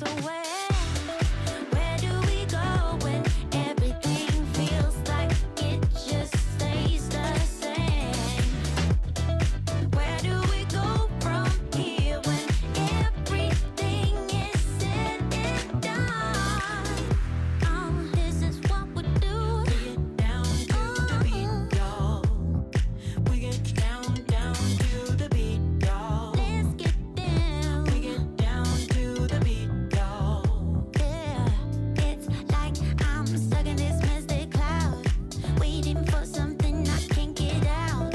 So where do we go when everything feels like it just stays the same? Where do we go from here when everything is said and done? This is what we do. We get down to the beat, y'all. We get down to the beat, y'all. Let's get down. We get down to the beat, y'all. Yeah, it's like I'm stuck in this mystic cloud, waiting for something I can't get out.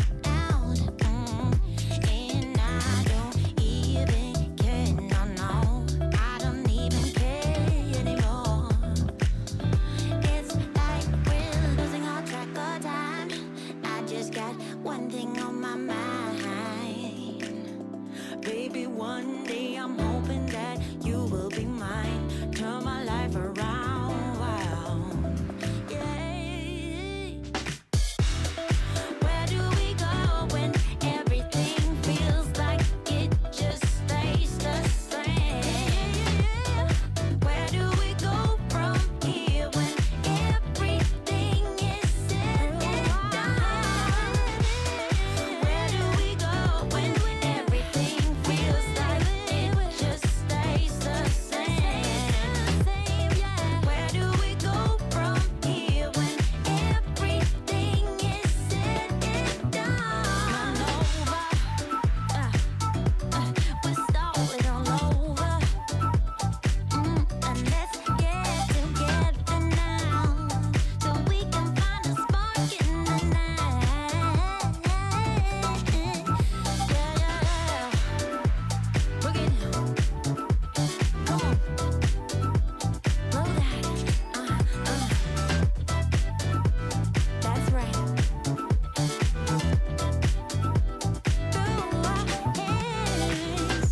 And I don't even care, no, I don't even care anymore. It's like we're losing all track of time. I just got one thing on my mind. Baby, one day I'm hoping that you will be mine. Turn my life around. Wow. Yeah. Where do we go when everything feels like it just stays the same? Where do we go from here when everything is said and done? Where do we go when everything feels like it just stays the same? Where do we go from here when everything is said and done? We're starting all over. And let's get together now, so we can find a spark in the night. Yeah. Bring it. Come on. Blow that. That's right. Through our hands.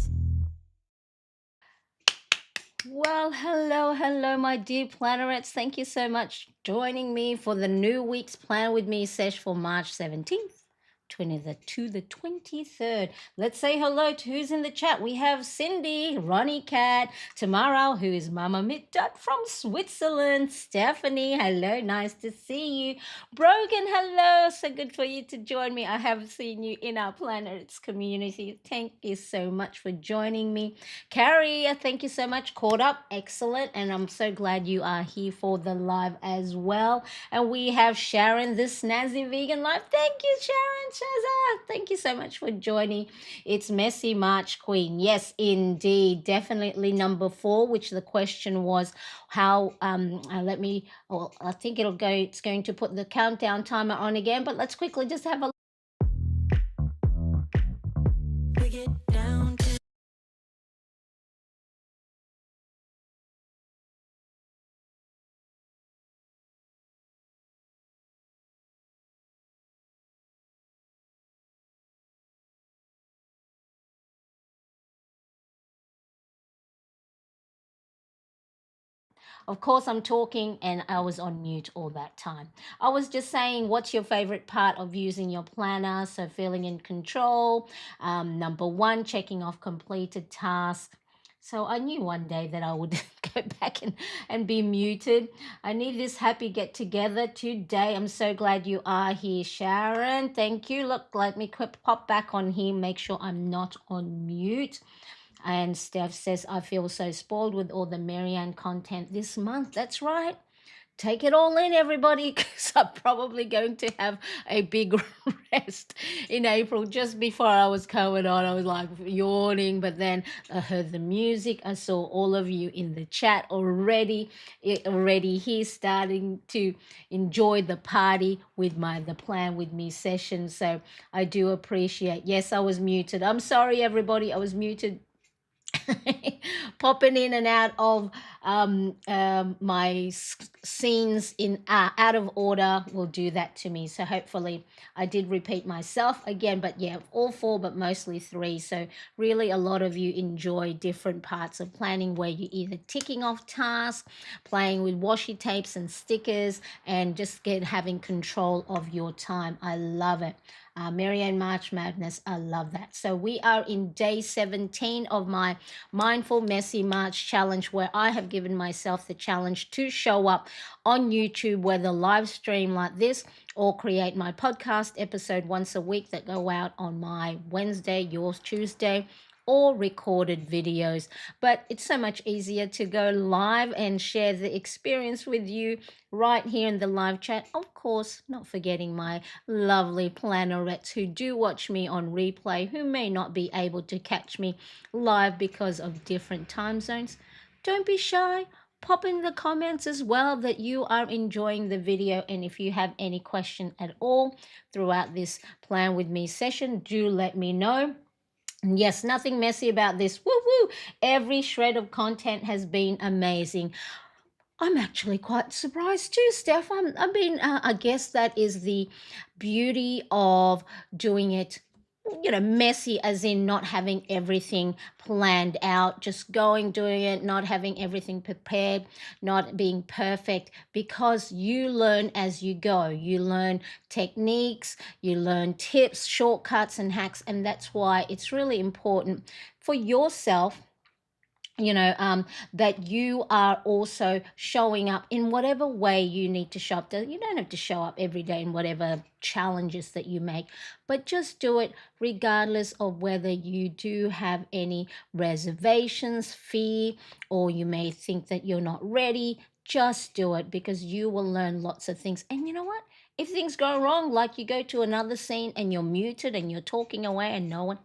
Well, hello, my dear plannerets. Thank you so much joining me for the new week's Plan With Me sesh for March 17th. 20th to the 23rd. Let's say hello to who's in the chat. We have Cindy, Ronnie Cat, Tamara, who is Mama Mittat from Switzerland, Stephanie, hello, nice to see you. Brogan, hello, so good for you to join me. I have seen you in our Planets community. Thank you so much for joining me. Carrie, thank you so much. Caught up, excellent, and I'm so glad you are here for the live as well. And we have Sharon, the Snazzy Vegan Life. Thank you, Sharon. Shazza, thank you so much for joining. It's Messy March Queen. Yes, indeed. Definitely number 4, which the question was how, let me, well, I think it's going to put the countdown timer on again, but let's quickly just have a We get down to Of course, I'm talking and I was on mute all that time. I was just saying, what's your favorite part of using your planner? So, feeling in control. Number 1, checking off completed tasks. So, I knew one day that I would go back and be muted. I need this happy get together today. I'm so glad you are here, Sharon. Thank you. Look, let me pop back on here, make sure I'm not on mute. And Steph says, I feel so spoiled with all the Marianne content this month. That's right. Take it all in, everybody, because I'm probably going to have a big rest in April. Just before I was coming on, I was like yawning, but then I heard the music. I saw all of you in the chat already here, starting to enjoy the party with the Plan With Me session. So I do appreciate. Yes, I was muted. I'm sorry, everybody. I was muted. Popping in and out of my scenes in out of order will do that to me. So hopefully I did repeat myself again, but yeah, all four, but mostly three. So really a lot of you enjoy different parts of planning where you're either ticking off tasks, playing with washi tapes and stickers, and just having control of your time. I love it. Marianne March Madness, I love that. So we are in day 17 of my Mindful Messy March challenge, where I have given myself the challenge to show up on YouTube, whether live stream like this or create my podcast episode once a week that go out on my Wednesday, yours Tuesday, or recorded videos. But it's so much easier to go live and share the experience with you right here in the live chat. Of course, not forgetting my lovely plannerettes who do watch me on replay, who may not be able to catch me live because of different time zones. Don't be shy. Pop in the comments as well that you are enjoying the video, and if you have any question at all throughout this plan with me session, do let me know. And yes, nothing messy about this. Woo woo! Every shred of content has been amazing. I'm actually quite surprised too, Steph. I guess that is the beauty of doing it, messy, as in not having everything planned out, just doing it, not having everything prepared, not being perfect, because you learn as you go. You learn techniques, you learn tips, shortcuts, and hacks, and that's why it's really important for yourself, that you are also showing up in whatever way you need to show up. You don't have to show up every day in whatever challenges that you make, but just do it regardless of whether you do have any reservations, fear, or you may think that you're not ready. Just do it, because you will learn lots of things. And you know what? If things go wrong, like you go to another scene and you're muted and you're talking away and no one,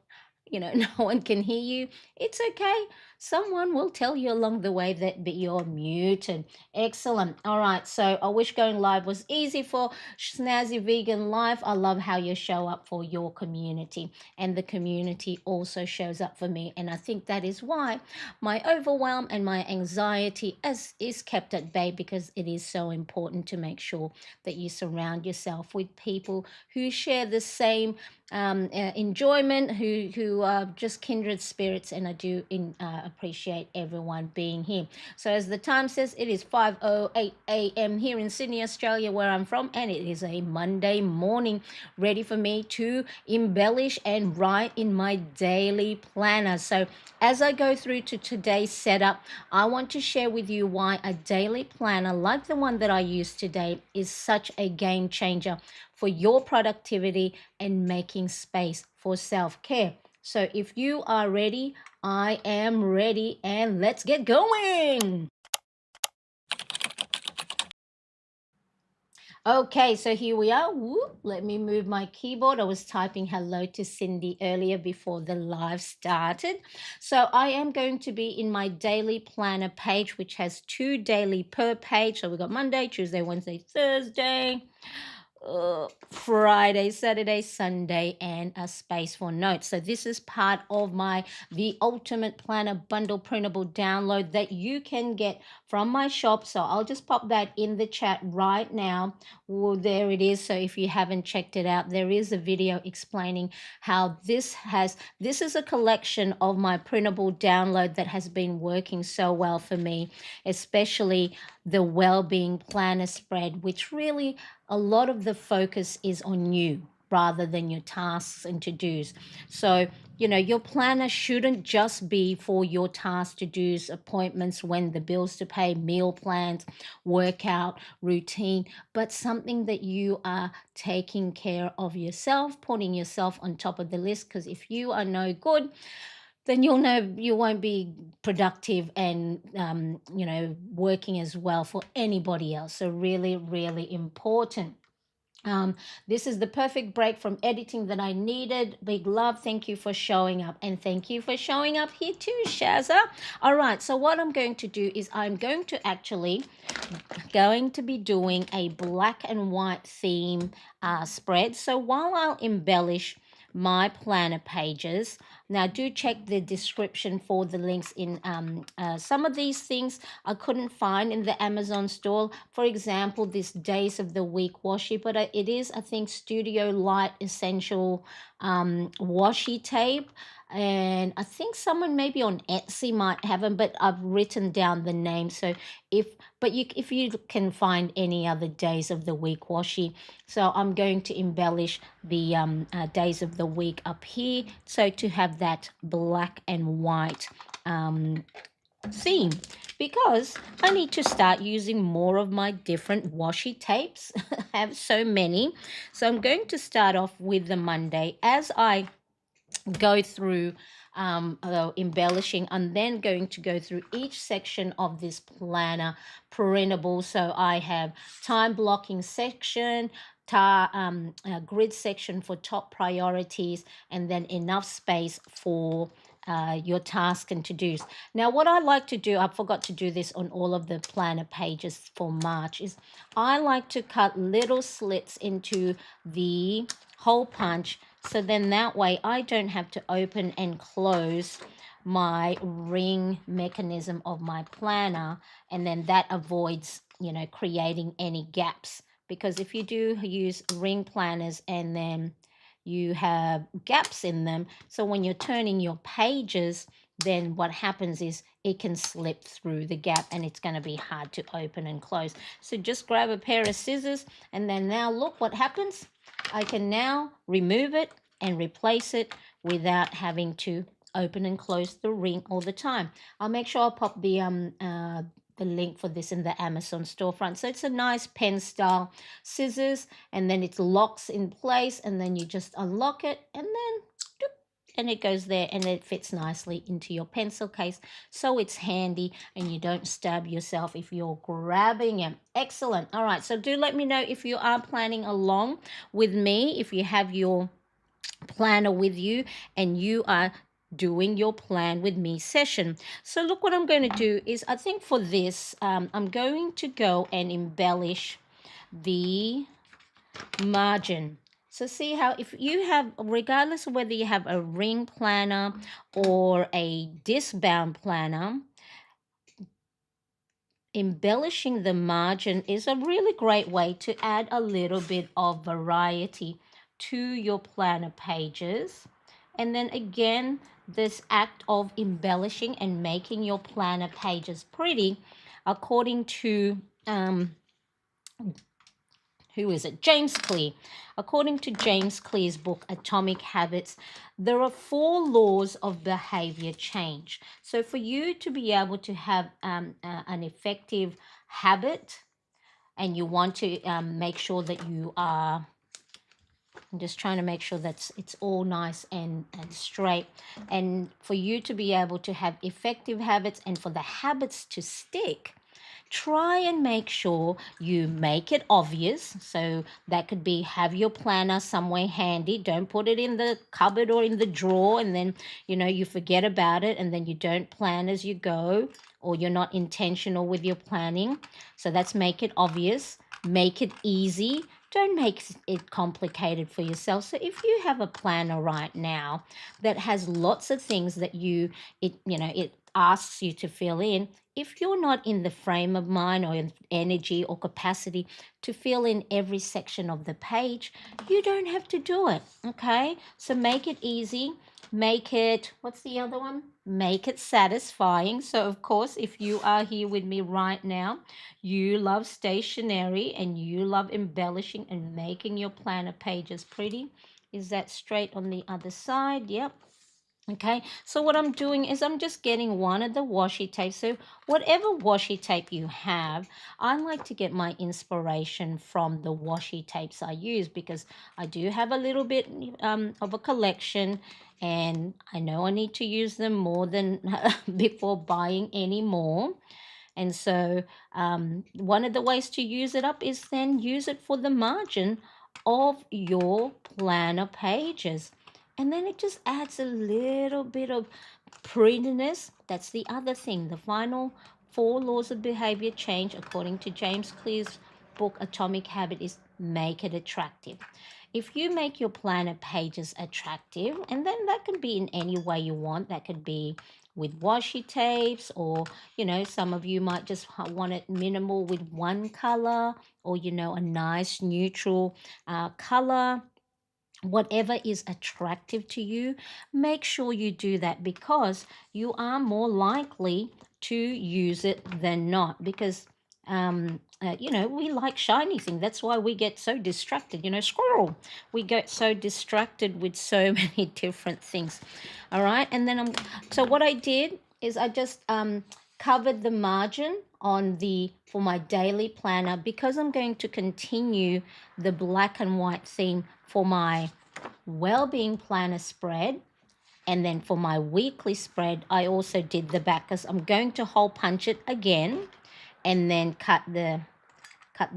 no one can hear you, it's okay. Someone will tell you along the way that you're muted. Excellent. All right. So I wish going live was easy for Snazzy Vegan Life. I love how you show up for your community, and the community also shows up for me. And I think that is why my overwhelm and my anxiety is kept at bay, because it is so important to make sure that you surround yourself with people who share the same enjoyment, who are just kindred spirits, and I do appreciate everyone being here. So as the time says, it is 5:08 a.m. here in Sydney, Australia, where I'm from, and it is a Monday morning, ready for me to embellish and write in my daily planner. So as I go through to today's setup, I want to share with you why a daily planner like the one that I use today is such a game changer for your productivity and making space for self-care. So if you are ready, I am ready, and let's get going. Okay, so here we are. Whoop, let me move my keyboard. I was typing hello to Cindy earlier before the live started. So I am going to be in my daily planner page, which has 2 daily per page. So we've got Monday, Tuesday, Wednesday, Thursday, Friday, Saturday, Sunday, and a space for notes. So this is part of my The Ultimate Planner bundle printable download that you can get from my shop. So I'll just pop that in the chat right now. Well, there it is. So if you haven't checked it out, there is a video explaining how this is a collection of my printable download that has been working so well for me, especially the well-being planner spread, which really a lot of the focus is on you rather than your tasks and to-dos. So, your planner shouldn't just be for your tasks, to-dos, appointments, when the bills to pay, meal plans, workout, routine, but something that you are taking care of yourself, putting yourself on top of the list, because if you are no good, then you'll know you won't be productive and working as well for anybody else. So really, really important. This is the perfect break from editing that I needed. Big love. Thank you for showing up, and thank you for showing up here too, Shazza. All right, so what I'm going to do is I'm going to be doing a black and white theme spread. So while I'll embellish my planner pages, Now, do check the description for the links in some of these things I couldn't find in the Amazon store. For example, this Days of the Week washi, but it is, I think, Studio Light Essential washi tape. And I think someone maybe on Etsy might have them, but I've written down the name. So if you can find any other Days of the Week washi, so I'm going to embellish the days of the week up here, so to have that black and white theme, because I need to start using more of my different washi tapes. I have so many. So I'm going to start off with the Monday as I go through embellishing. I'm then going to go through each section of this planner printable. So I have time blocking section, grid section for top priorities, and then enough space for your task and to-dos. Now, what I like to do, I forgot to do this on all of the planner pages for March, is I like to cut little slits into the hole punch, so then that way I don't have to open and close my ring mechanism of my planner, and then that avoids, creating any gaps. Because if you do use ring planners and then you have gaps in them, so when you're turning your pages, then what happens is it can slip through the gap and it's going to be hard to open and close. So just grab a pair of scissors, and then now look what happens. I can now remove it and replace it without having to open and close the ring all the time. I'll make sure I'll pop the link for this in the Amazon storefront. So it's a nice pen style scissors, and then it locks in place, and then you just unlock it, and then doop, and it goes there, and it fits nicely into your pencil case. So it's handy and you don't stab yourself if you're grabbing it. Excellent. All right, so do let me know if you are planning along with me, if you have your planner with you and you are doing your plan with me session. So look, what I'm going to do is, I think for this I'm going to go and embellish the margin. So see how, if you have, regardless of whether you have a ring planner or a disc bound planner, embellishing the margin is a really great way to add a little bit of variety to your planner pages. And then again, this act of embellishing and making your planner pages pretty, according to who is it? James Clear. According to James Clear's book, Atomic Habits, there are 4 laws of behavior change. So for you to be able to have an effective habit, and you want to make sure that you are, I'm just trying to make sure that it's all nice and straight. And for you to be able to have effective habits and for the habits to stick, try and make sure you make it obvious. So that could be, have your planner somewhere handy. Don't put it in the cupboard or in the drawer and then, you forget about it and then you don't plan as you go, or you're not intentional with your planning. So that's make it obvious, make it easy. Don't make it complicated for yourself. So if you have a planner right now that has lots of things that it asks you to fill in, if you're not in the frame of mind or energy or capacity to fill in every section of the page, you don't have to do it. Okay, so make it easy, make it, what's the other one, make it satisfying. So of course, if you are here with me right now, you love stationery and you love embellishing and making your planner pages pretty. Is that straight on the other side? Yep. Okay, so what I'm doing is I'm just getting one of the washi tapes. So whatever washi tape you have, I like to get my inspiration from the washi tapes I use, because I do have a little bit of a collection, and I know I need to use them more than before buying any more. And so one of the ways to use it up is then use it for the margin of your planner pages. And then it just adds a little bit of prettiness. That's the other thing. The final 4 laws of behavior change, according to James Clear's book, Atomic Habit, is make it attractive. if you make your planner pages attractive, and then that can be in any way you want, that could be with washi tapes, or some of you might just want it minimal with one color, or a nice neutral color. Whatever is attractive to you, make sure you do that, because you are more likely to use it than not. Because we like shiny things. That's why we get so distracted. Squirrel. We get so distracted with so many different things. All right, and then so what I did is I just covered the margin on the for my daily planner, because I'm going to continue the black and white theme for my well-being planner spread. And then for my weekly spread, I also did the back, because I'm going to hole punch it again and then cut the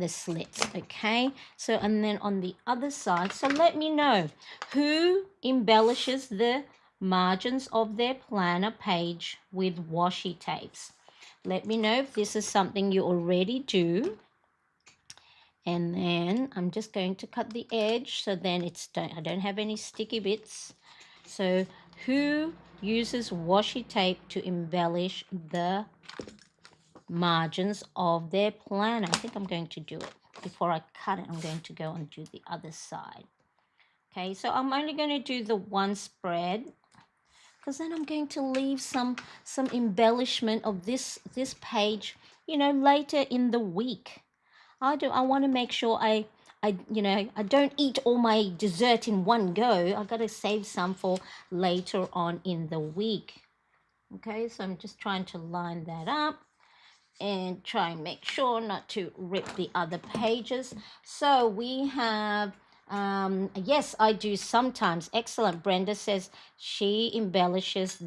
slits. Okay, so and then on the other side, so let me know who embellishes the margins of their planner page with washi tapes. Let me know if this is something you already do. And then I'm just going to cut the edge, so then I don't have any sticky bits. So who uses washi tape to embellish the margins of their planner? I think I'm going to do it. Before I cut it, I'm going to go and do the other side. Okay, so I'm only going to do the one spread, because then I'm going to leave some embellishment of this page, later in the week. I want to make sure I don't eat all my dessert in one go. I got to save some for later on in the week. Okay, so I'm just trying to line that up and try and make sure not to rip the other pages. So we have, yes, I do sometimes. Excellent. Brenda says she embellishes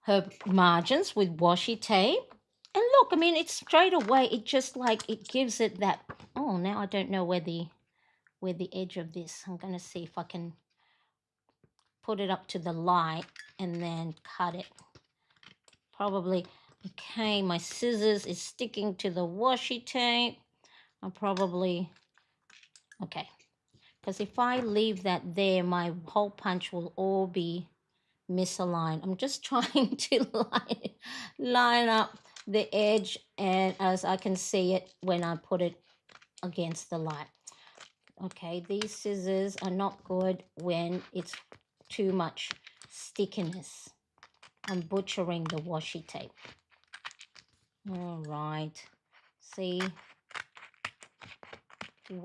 her margins with washi tape. And look, I mean, it's straight away, it just like, it gives it that, oh, now I don't know where the edge of this, I'm going to see if I can put it up to the light and then cut it. Probably, okay, my scissors is sticking to the washi tape. I'll probably, okay, because if I leave that there, my hole punch will all be misaligned. I'm just trying to line up the edge, and as I can see it when I put it against the light. Okay, these scissors are not good when it's too much stickiness. I'm butchering the washi tape. All right, see,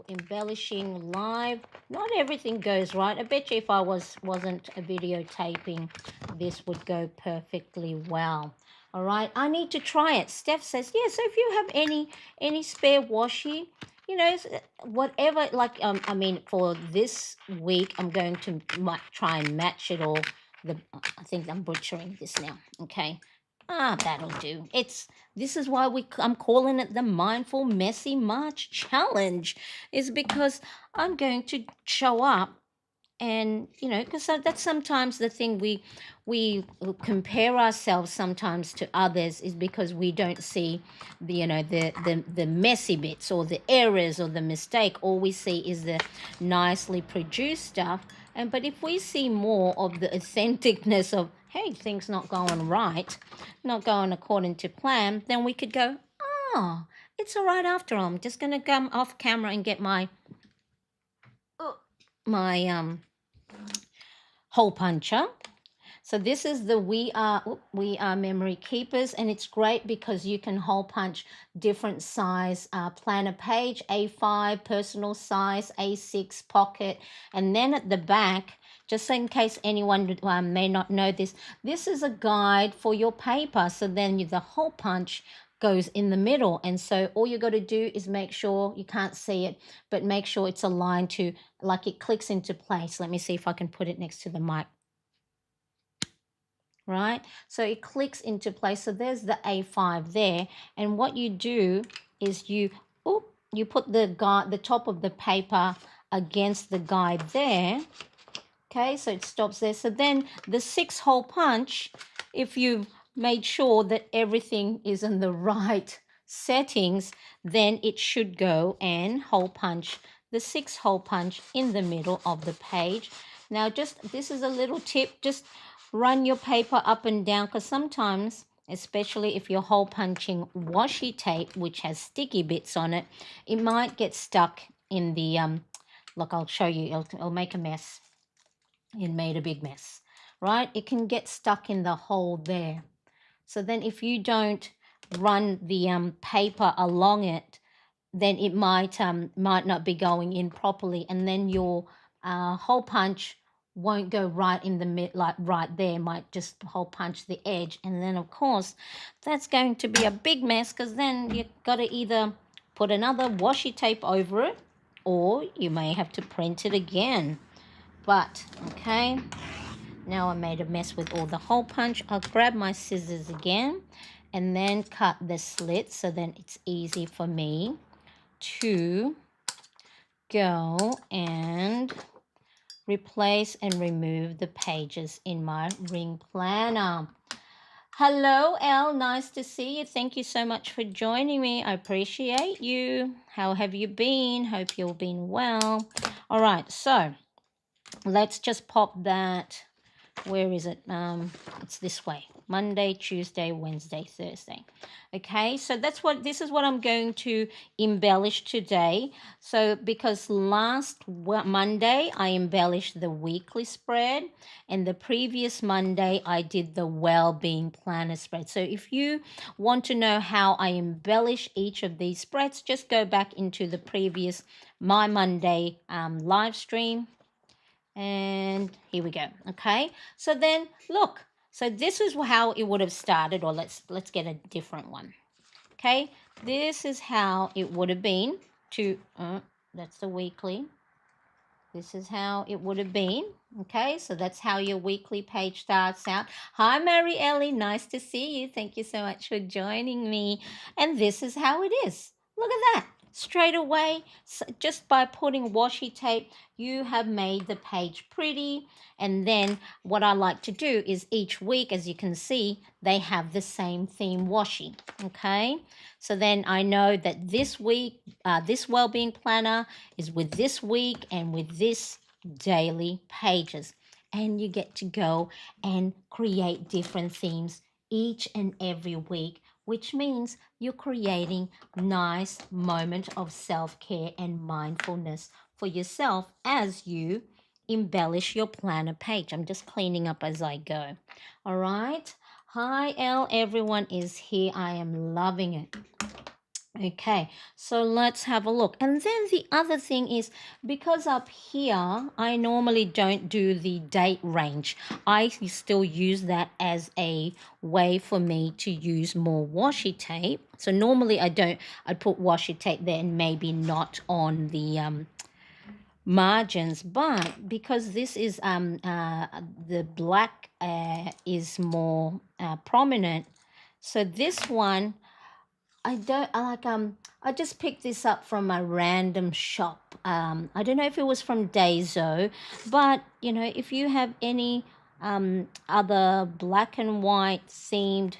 embellishing live, not everything goes right. I bet you if I wasn't a videotaping, this would go perfectly well. All right, I need to try it. Steph says, yeah, so if you have any spare washi, whatever, like I mean, for this week I'm going to try and match it all. I think I'm butchering this now. Okay, that'll do. This is why I'm calling it the Mindful Messy March Challenge, is because I'm going to show up, and because that's sometimes the thing, we compare ourselves sometimes to others, is because we don't see the messy bits or the errors or the mistake. All we see is the nicely produced stuff. But if we see more of the authenticness of, hey, things not going right, not going according to plan, then we could go, oh, it's all right after all. I'm just going to come off camera and get my hole puncher. So this is the We Are Memory Keepers, and it's great because you can hole punch different size planner page, A5, personal size, A6, pocket, and then at the back, just in case anyone may not know this, this is a guide for your paper. So then the hole punch goes in the middle, and so all you got to do is make sure, you can't see it, but make sure it's aligned to, like, it clicks into place. Let me see if I can put it next to the mic. Right, so it clicks into place. So there's the A5 there, and what you do is you put the top of the paper against the guide there. Okay, so it stops there. So then the 6-hole punch, if you've made sure that everything is in the right settings, then it should go and hole punch the 6 hole punch in the middle of the page. Now this is a little tip, just run your paper up and down, because sometimes, especially if you're hole punching washi tape which has sticky bits on it, it might get stuck in the look, I'll show you, it'll make a mess. It made a big mess, right? It can get stuck in the hole there. So then if you don't run the paper along it, then it might not be going in properly, and then your hole punch won't go right in the mid, like right there, might just hole punch the edge, and then of course that's going to be a big mess, because then you've got to either put another washi tape over it, or you may have to print it again. But okay, now I made a mess with all the hole punch. I'll grab my scissors again and then cut the slits, so then it's easy for me to go and replace and remove the pages in my ring planner. Hello, Elle. Nice to see you. Thank you so much for joining me. I appreciate you. How have you been? Hope you've been well. All right, so let's just pop that. Where is it? It's this way. Monday, Tuesday, Wednesday, Thursday. Okay, so this is what I'm going to embellish today. So because last Monday I embellished the weekly spread, and the previous Monday I did the well-being planner spread. So if you want to know how I embellish each of these spreads, just go back into the previous My Monday live stream. And here we go. Okay, so then look, so this is how it would have started, or let's get a different one. Okay, this is how it would have been to that's the weekly. This is how it would have been. Okay, so that's how your weekly page starts out. Hi, Mary Ellie, nice to see you. Thank you so much for joining me. And this is how it is. Look at that. Straight away, just by putting washi tape, you have made the page pretty. And then what I like to do is each week, as you can see, they have the same theme washi. Okay, so then I know that this week, this well-being planner is with this week and with this daily pages. And you get to go and create different themes each and every week, which means you're creating nice moment of self-care and mindfulness for yourself as you embellish your planner page. I'm just cleaning up as I go. All right. Hi, Elle. Everyone is here. I am loving it. Okay, so let's have a look. And then the other thing is, because up here, I normally don't do the date range. I still use that as a way for me to use more washi tape. So normally I'd put washi tape there and maybe not on the margins, but because this is the black is more prominent, so this one I just picked this up from a random shop. I don't know if it was from Daiso, but you know, if you have any other black and white themed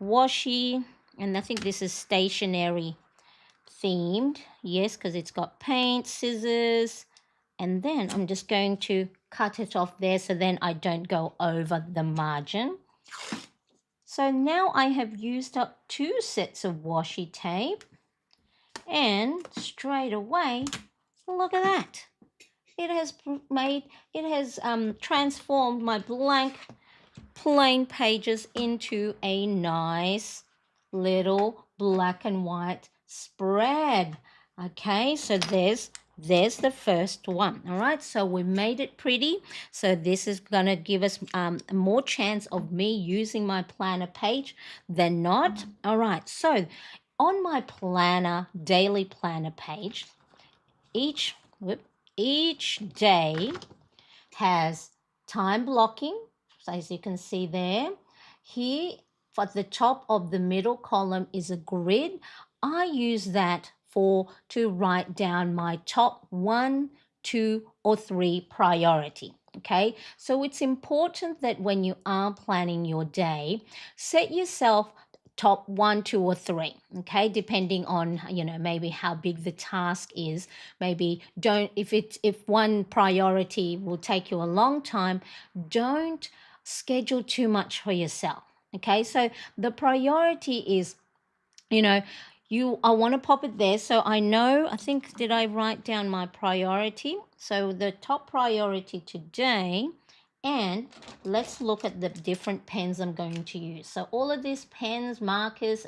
washi, and I think this is stationery themed, yes, because it's got paint, scissors, and then I'm just going to cut it off there so then I don't go over the margin. So now I have used up 2 sets of washi tape, and straight away, look at that. It has transformed my blank plain pages into a nice little black and white spread. Okay, so there's the first one. All right, so we made it pretty. So this is going to give us more chance of me using my planner page than not. All right, so on my planner, daily planner page, each day has time blocking, so as you can see there. Here at the top of the middle column is a grid. I use that to write down my top 1, 2, or 3 priority. Okay, so it's important that when you are planning your day, set yourself top one, two, or three. Okay, depending on, maybe how big the task is. Maybe don't, if one priority will take you a long time, don't schedule too much for yourself. Okay, so the priority is, you know I want to pop it there, so I know, I think, did I write down my priority? So the top priority today, and let's look at the different pens I'm going to use. So all of these pens, markers,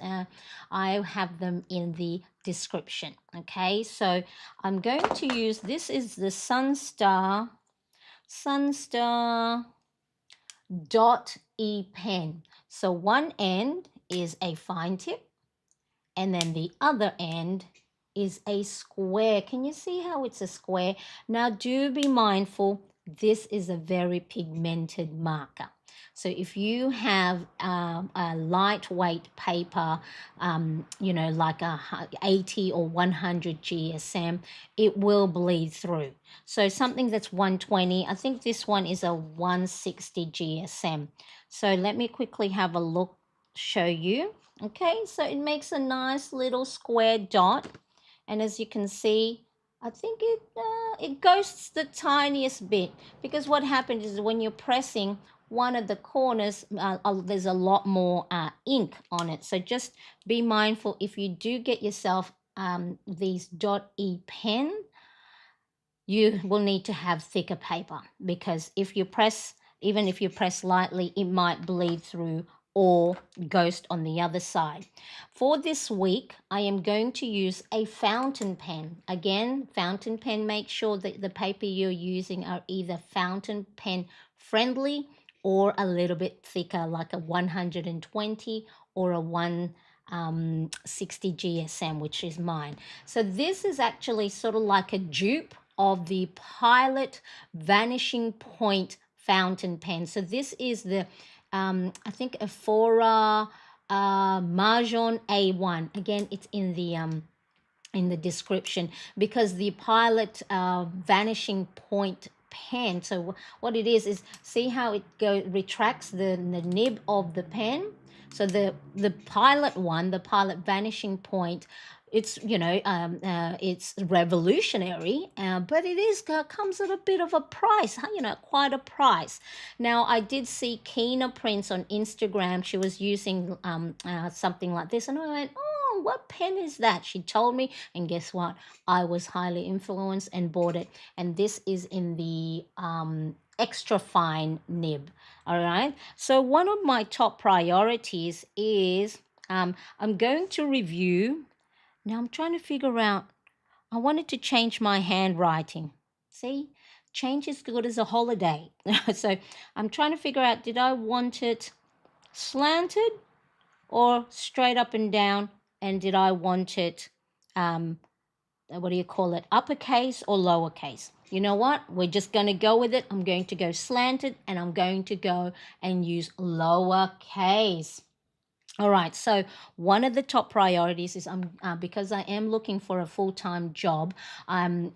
I have them in the description. Okay, so I'm going to use, this is the Sunstar dot E pen. So one end is a fine tip, and then the other end is a square. Can you see how it's a square? Now do be mindful, this is a very pigmented marker. So if you have a lightweight paper, like 80 or 100 GSM, it will bleed through. So something that's 120, I think this one is a 160 GSM. So let me quickly have a look, show you. Okay, so it makes a nice little square dot, and as you can see, I think it goes the tiniest bit, because what happens is when you're pressing one of the corners, there's a lot more ink on it. So just be mindful, if you do get yourself these .E pen, you will need to have thicker paper, because even if you press lightly, it might bleed through or ghost on the other side. For this week, I am going to use a fountain pen. Again, fountain pen, make sure that the paper you're using are either fountain pen friendly or a little bit thicker, like a 120 or a 160 GSM, which is mine. So this is actually sort of like a dupe of the Pilot Vanishing Point fountain pen. So this is the I think Ephora Mahjong A1. Again, it's in the description, because the Pilot Vanishing Point pen, so what it is see how it retracts the nib of the pen. So the Pilot one, the Pilot Vanishing Point, it's it's revolutionary, but it is comes at a bit of a price, quite a price. Now I did see Kina Prince on Instagram. She was using something like this, and I went, oh, what pen is that? She told me, and guess what? I was highly influenced and bought it. And this is in the extra fine nib. All right. So one of my top priorities is I'm going to review. Now I'm trying to figure out, I wanted to change my handwriting. See, change is good as a holiday. So I'm trying to figure out, did I want it slanted or straight up and down? And did I want it, what do you call it, uppercase or lowercase? You know what? We're just going to go with it. I'm going to go slanted, and I'm going to go and use lowercase. All right, so one of the top priorities is because I am looking for a full-time job, I'm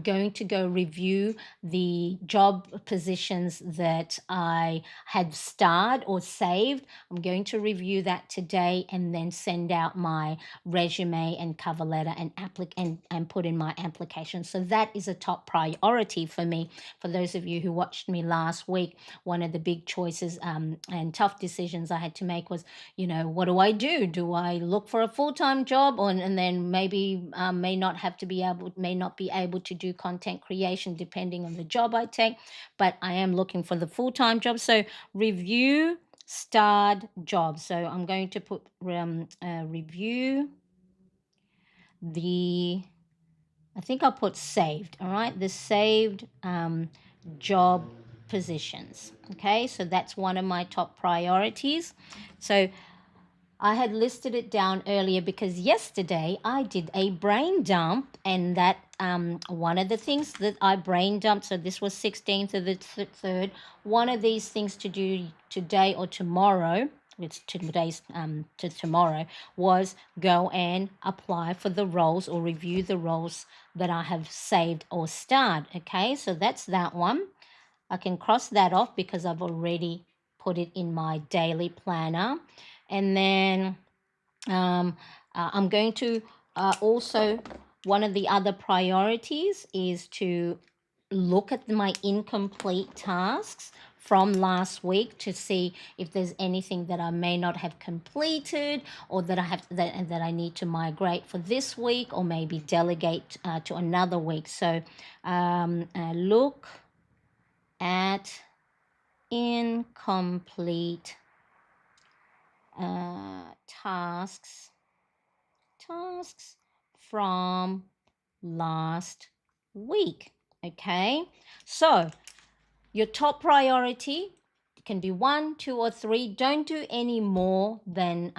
going to go review the job positions that I had starred or saved. I'm going to review that today, and then send out my resume and cover letter and put in my application. So that is a top priority for me. For those of you who watched me last week, one of the big choices and tough decisions I had to make was, what do I do? Do I look for a full-time job, and then maybe may not be able to do content creation depending on the job I take, but I am looking for the full-time job. So review starred jobs. So I'm going to put review I think I'll put saved. All right, the saved job positions. Okay, so that's one of my top priorities. So I had listed it down earlier because yesterday I did a brain dump, and that one of the things that I brain dumped, so this was 16th of the 3rd, one of these things to do today or tomorrow, it's today's to tomorrow, was go and apply for the roles or review the roles that I have saved or starred. Okay, so that's that one. I can cross that off because I've already put it in my daily planner. And then I'm going to also, one of the other priorities is to look at my incomplete tasks from last week to see if there's anything that I may not have completed, or that that I need to migrate for this week, or maybe delegate to another week. So look at incomplete tasks from last week. Okay, so your top priority can be 1, 2, or 3. Don't do any more than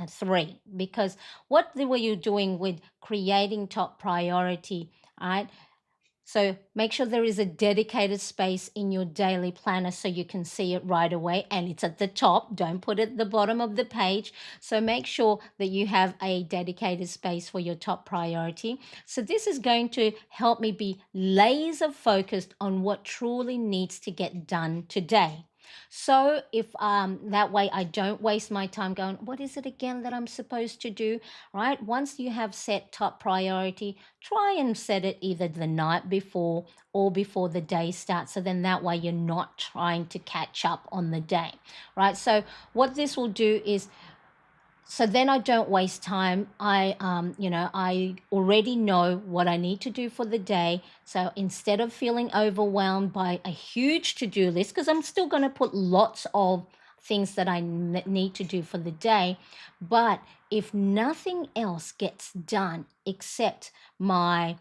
3, because what were you doing with creating top priority? All right, so make sure there is a dedicated space in your daily planner so you can see it right away, and it's at the top. Don't put it at the bottom of the page. So make sure that you have a dedicated space for your top priority. So this is going to help me be laser focused on what truly needs to get done today. So if that way I don't waste my time going, what is it again that I'm supposed to do? Right? Once you have set top priority, try and set it either the night before or before the day starts. So then that way you're not trying to catch up on the day, right? So what this will do is, so then I don't waste time. I already know what I need to do for the day. So instead of feeling overwhelmed by a huge to-do list, because I'm still going to put lots of things that I need to do for the day, but if nothing else gets done except my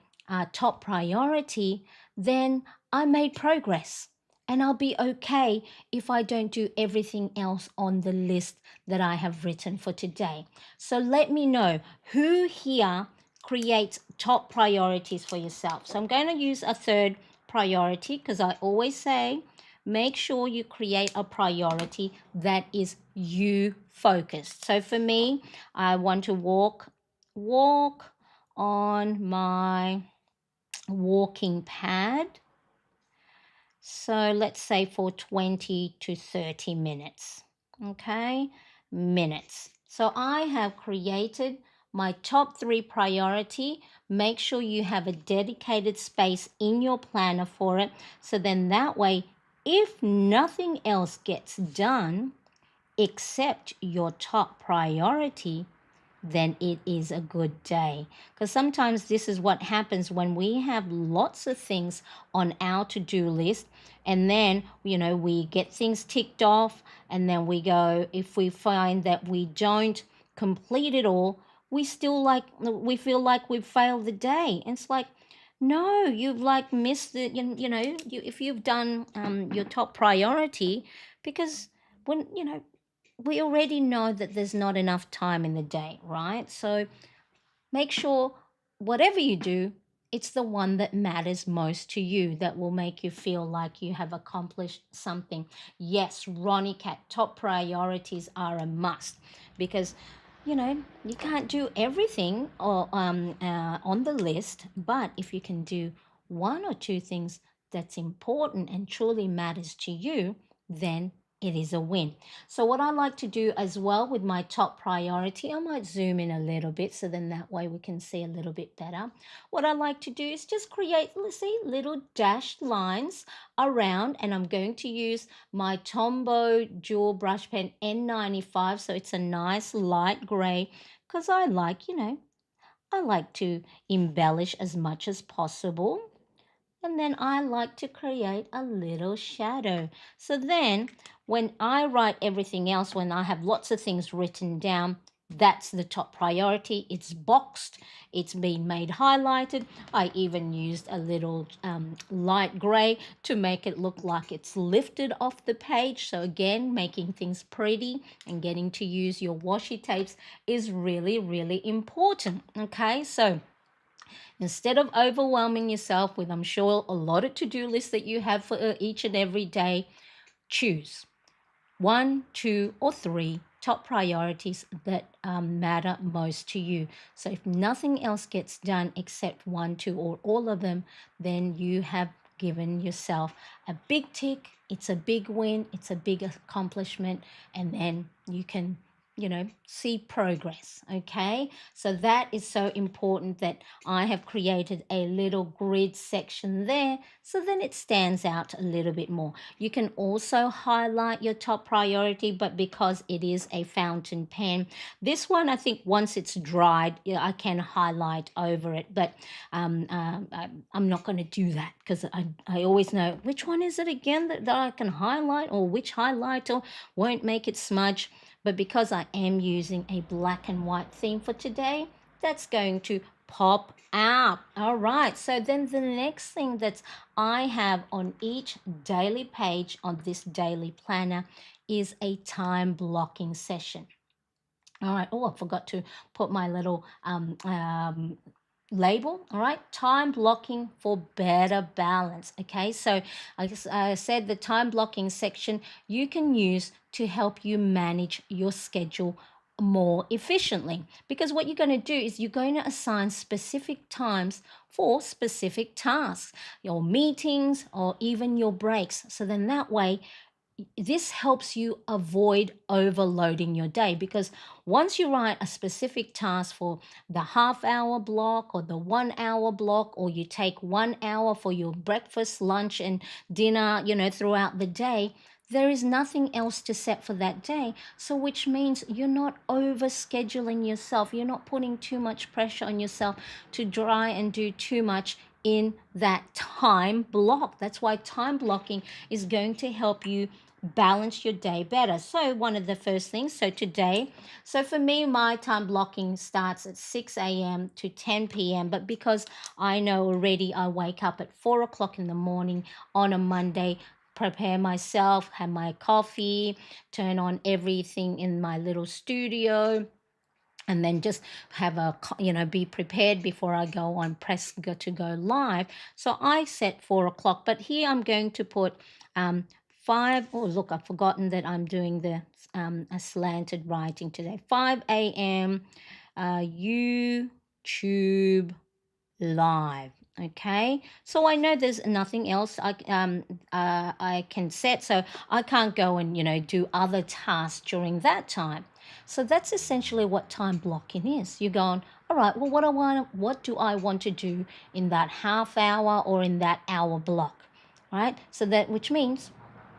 top priority, then I made progress. And I'll be okay if I don't do everything else on the list that I have written for today. So let me know who here creates top priorities for yourself. So I'm going to use a third priority, because I always say make sure you create a priority that is you focused. So for me, I want to walk on my walking pad. So let's say for 20 to 30 minutes. Okay, minutes. So I have created my top 3 priority. Make sure you have a dedicated space in your planner for it. So then that way, if nothing else gets done except your top priority, then it is a good day. Because sometimes this is what happens when we have lots of things on our to-do list, and then we get things ticked off, and then we go, if we find that we don't complete it all, we feel like we've failed the day. And it's like, no, you've like missed it. If you've done your top priority, because when we already know that there's not enough time in the day, right? So make sure whatever you do, it's the one that matters most to you, that will make you feel like you have accomplished something. Yes, Ronnie Cat, top priorities are a must, because you can't do everything on the list, but if you can do 1 or 2 things that's important and truly matters to you, then it is a win. So what I like to do as well with my top priority, I might zoom in a little bit so then that way we can see a little bit better. What I like to do is just create, let's see, little dashed lines around, and I'm going to use my Tombow dual brush pen N95, so it's a nice light gray, because I like to embellish as much as possible. And then I like to create a little shadow. So then when I write everything else, when I have lots of things written down, that's the top priority. It's boxed, it's been made highlighted. I even used a little light gray to make it look like it's lifted off the page. So again, making things pretty and getting to use your washi tapes is really, really important. Okay, so instead of overwhelming yourself with, I'm sure, a lot of to-do lists that you have for each and every day, choose 1, 2, or 3 top priorities that matter most to you. So if nothing else gets done except 1, 2, or all of them, then you have given yourself a big tick. It's a big win. It's a big accomplishment. And then you can see progress. Okay, so that is so important that I have created a little grid section there, so then it stands out a little bit more. You can also highlight your top priority, but because it is a fountain pen, this one I think once it's dried, I can highlight over it, but I'm not going to do that because I always know which one is it again that I can highlight, or which highlighter won't make it smudge. But because I am using a black and white theme for today, that's going to pop out. All right, so then the next thing that I have on each daily page on this daily planner is a time blocking session. All right. Oh, I forgot to put my little label. All right, time blocking for better balance. Okay, so I said the time blocking section you can use to help you manage your schedule more efficiently, because what you're going to do is you're going to assign specific times for specific tasks, your meetings or even your breaks, so then that way this helps you avoid overloading your day, because once you write a specific task for the half-hour block or the 1 hour block, or you take 1 hour for your breakfast, lunch and dinner, throughout the day, there is nothing else to set for that day. So which means you're not over scheduling yourself, you're not putting too much pressure on yourself to try and do too much in that time block. That's why time blocking is going to help you balance your day better. So one of the first things, so today, so for me, my time blocking starts at 6 a.m. to 10 p.m. But because I know already I wake up at 4 o'clock in the morning on a Monday, prepare myself, have my coffee, turn on everything in my little studio, and then just have be prepared before I go on to go live. So I set 4 o'clock, but here I'm going to put five. Oh, look, I've forgotten that I'm doing the a slanted writing today. 5 a.m. YouTube live. Okay, so I know there's nothing else I can set, so I can't go and do other tasks during that time. So that's essentially what time blocking is. You're going, all right, well, what do I want to do in that half hour or in that hour block, right? So that, which means,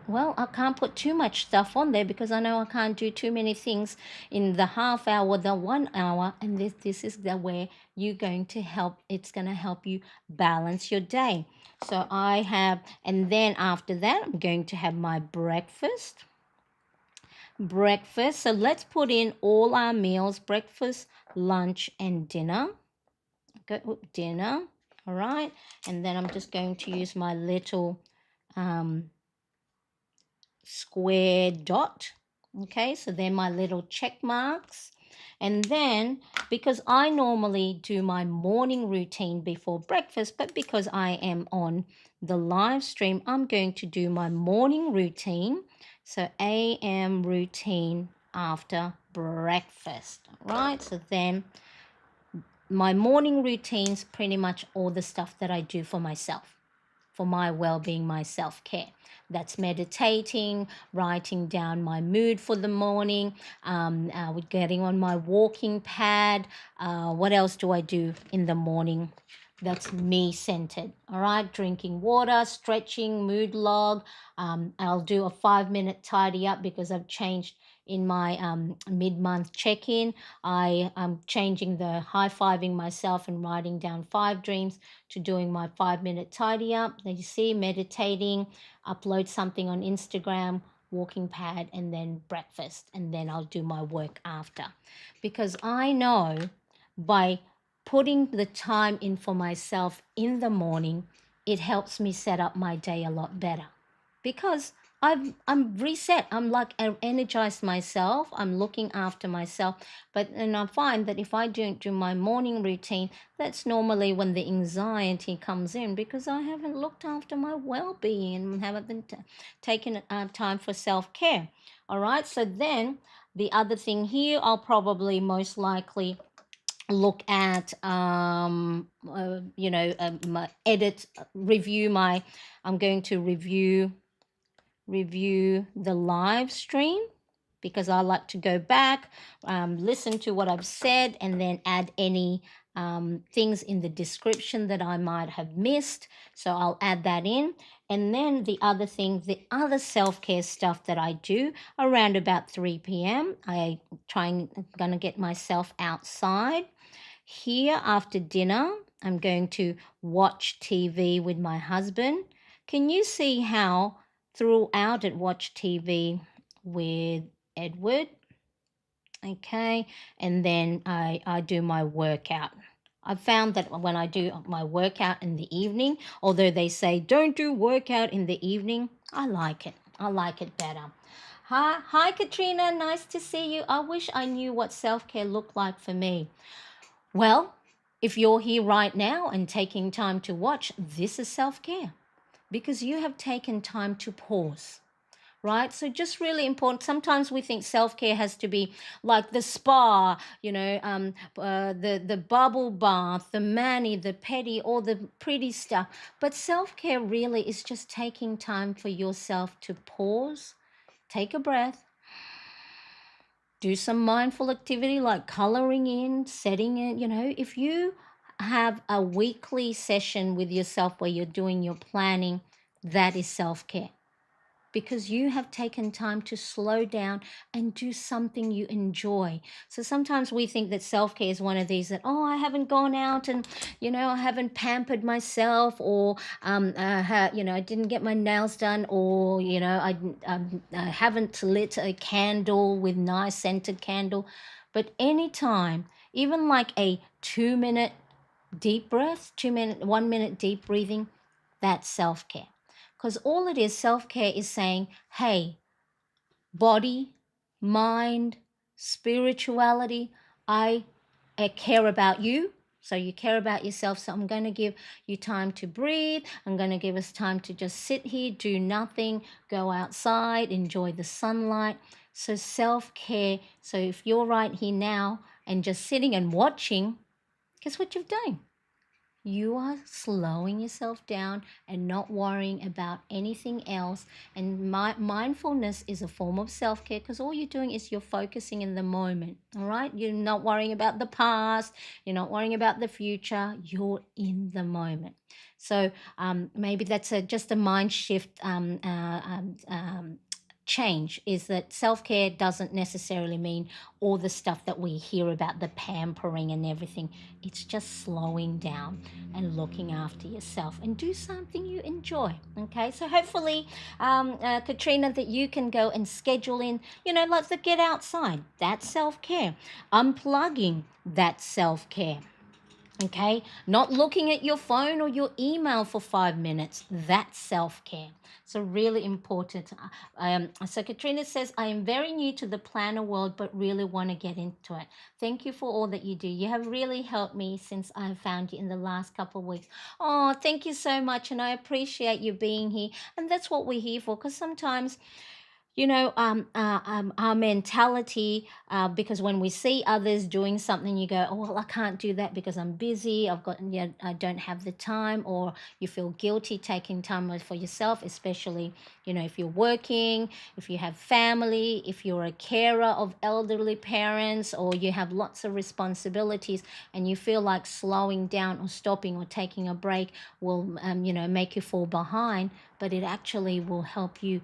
well, I can't put too much stuff on there because I know I can't do too many things in the half hour, the 1 hour, and this is the where you're going to help. It's going to help you balance your day. So I have, and then after that, I'm going to have my breakfast. Breakfast. So let's put in all our meals: breakfast, lunch, and dinner. Okay, dinner. All right, and then I'm just going to use my little square dot. Okay, so they're my little check marks. And then, because I normally do my morning routine before breakfast, but because I am on the live stream, I'm going to do my morning routine. So AM routine after breakfast. Right, so then my morning routine's pretty much all the stuff that I do for myself, for my well-being, my self-care. That's meditating, writing down my mood for the morning, getting on my walking pad. What else do I do in the morning? That's me centered. All right, drinking water, stretching, mood log. I'll do a 5-minute tidy up because I've changed in my mid-month check-in. I am changing the high-fiving myself and writing down 5 dreams to doing my 5-minute tidy up. As you see, meditating, upload something on Instagram, walking pad, and then breakfast, and then I'll do my work after. Because I know by putting the time in for myself in the morning, it helps me set up my day a lot better. Because I'm reset. I'm like I energized myself. I'm looking after myself. But and I find that if I don't do my morning routine, that's normally when the anxiety comes in, because I haven't looked after my well-being and haven't taken time for self-care. All right. So then the other thing here, I'll probably most likely look at my edit, review my. I'm going to review the live stream, because I like to go back, listen to what I've said, and then add any things in the description that I might have missed. So I'll add that in. And then the other thing, the other self care stuff that I do around about 3 p.m., I'm gonna get myself outside. Here after dinner, I'm going to watch TV with my husband. Can you see how throughout it watch TV with Edward? Okay, and then I do my workout. I've found that when I do my workout in the evening, although they say don't do workout in the evening, I like it. I like it better. Hi, Katrina. Nice to see you. I wish I knew what self care looked like for me. Well, if you're here right now and taking time to watch, this is self care because you have taken time to pause, right? So just really important. Sometimes we think self-care has to be like the spa, the bubble bath, the mani, the pedi, all the pretty stuff. But self-care really is just taking time for yourself to pause, take a breath, do some mindful activity like coloring in, setting it. If you have a weekly session with yourself where you're doing your planning, that is self-care because you have taken time to slow down and do something you enjoy. So sometimes we think that self care is one of these that, oh, I haven't gone out and, I haven't pampered myself, or, I didn't get my nails done, or, I haven't lit a candle with nice scented candle. But anytime, even like a 2 minute deep breath, 2 minute, 1 minute deep breathing, that's self care. Because all it is, self care is saying, hey, body, mind, spirituality, I care about you. So you care about yourself. So I'm going to give you time to breathe. I'm going to give us time to just sit here, do nothing, go outside, enjoy the sunlight. So self care. So if you're right here now and just sitting and watching, guess what you've done? You are slowing yourself down and not worrying about anything else. And mindfulness is a form of self care because all you're doing is you're focusing in the moment. All right. You're not worrying about the past. You're not worrying about the future. You're in the moment. So maybe that's just a mind shift. Change is that self-care doesn't necessarily mean all the stuff that we hear about, the pampering and everything. It's just slowing down and looking after yourself and do something you enjoy. Okay, so hopefully, Katrina, that you can go and schedule in, like the get outside, that's self-care. Unplugging, that's self-care. Okay, not looking at your phone or your email for 5 minutes, that's self-care. So really important. So Katrina says, I am very new to the planner world but really want to get into it. Thank you for all that you do. You have really helped me since I found you in the last couple of weeks. Oh, thank you so much, and I appreciate you being here. And that's what we're here for, because sometimes our mentality, because when we see others doing something, you go, oh, well, I can't do that because I'm busy. I don't have the time, or you feel guilty taking time for yourself, especially, if you're working, if you have family, if you're a carer of elderly parents, or you have lots of responsibilities and you feel like slowing down or stopping or taking a break will, make you fall behind, but it actually will help you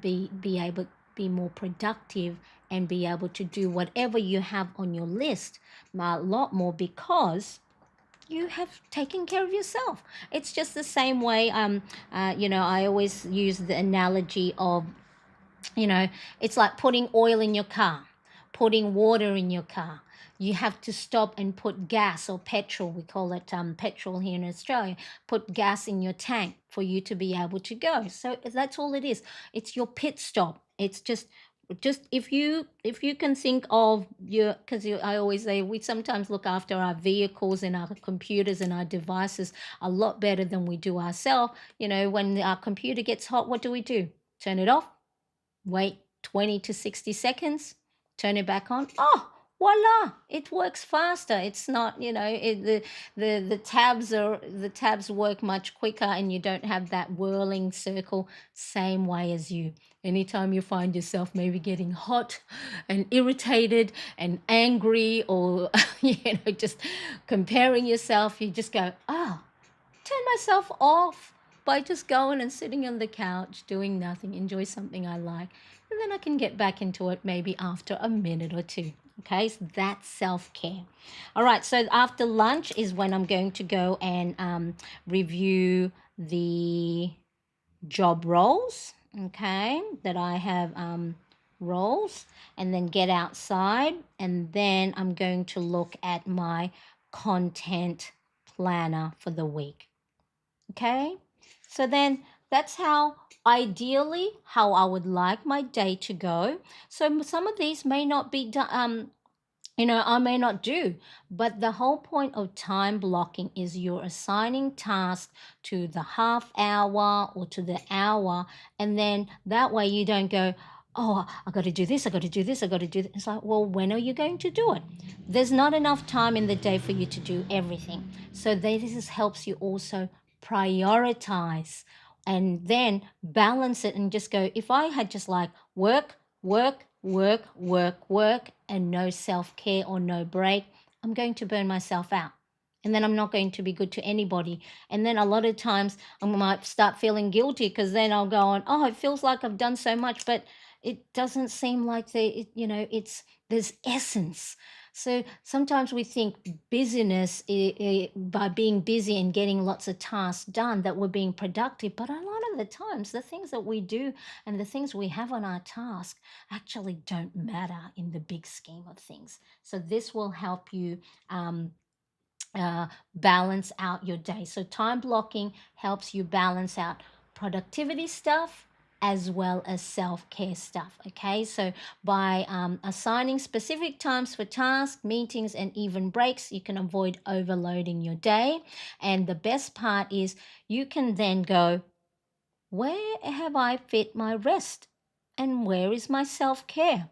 be able be more productive and be able to do whatever you have on your list a lot more, because you have taken care of yourself. It's just the same way. I always use the analogy of, you know, it's like putting oil in your car, putting water in your car. You have to stop and put gas or petrol, we call it petrol here in Australia, put gas in your tank for you to be able to go. So that's all it is. It's your pit stop. It's just if you can think of your, because I always say we sometimes look after our vehicles and our computers and our devices a lot better than we do ourselves. When our computer gets hot, what do? Turn it off, wait 20 to 60 seconds, turn it back on. Oh, voila, it works faster. It's not, the tabs work much quicker, and you don't have that whirling circle, same way as you. Anytime you find yourself maybe getting hot and irritated and angry, or just comparing yourself, you just go, turn myself off by just going and sitting on the couch doing nothing, enjoy something I like, and then I can get back into it maybe after a minute or two. Okay, so that's self-care. All right, so after lunch is when I'm going to go and review the job roles, okay, that I have roles, and then get outside, and then I'm going to look at my content planner for the week. Okay, so then that's how ideally how I would like my day to go. So some of these may not be done, I may not do, but the whole point of time blocking is you're assigning tasks to the half hour or to the hour, and then that way you don't go, oh, I got to do this, I got to do this, I got to do this. It's like, well, when are you going to do it? There's not enough time in the day for you to do everything. So this helps you also prioritize and then balance it and just go, if I had just like work, work, work, work, work, and no self care or no break, I'm going to burn myself out. And then I'm not going to be good to anybody. And then a lot of times I might start feeling guilty because then I'll go on, oh, it feels like I've done so much, but it doesn't seem like there's essence. So sometimes we think busyness, by being busy and getting lots of tasks done, that we're being productive. But a lot of the times, the things that we do and the things we have on our task actually don't matter in the big scheme of things. So this will help you balance out your day. So time blocking helps you balance out productivity stuff as well as self-care stuff. Okay, so by assigning specific times for tasks, meetings, and even breaks, you can avoid overloading your day. And the best part is you can then go, where have I fit my rest, and where is my self-care?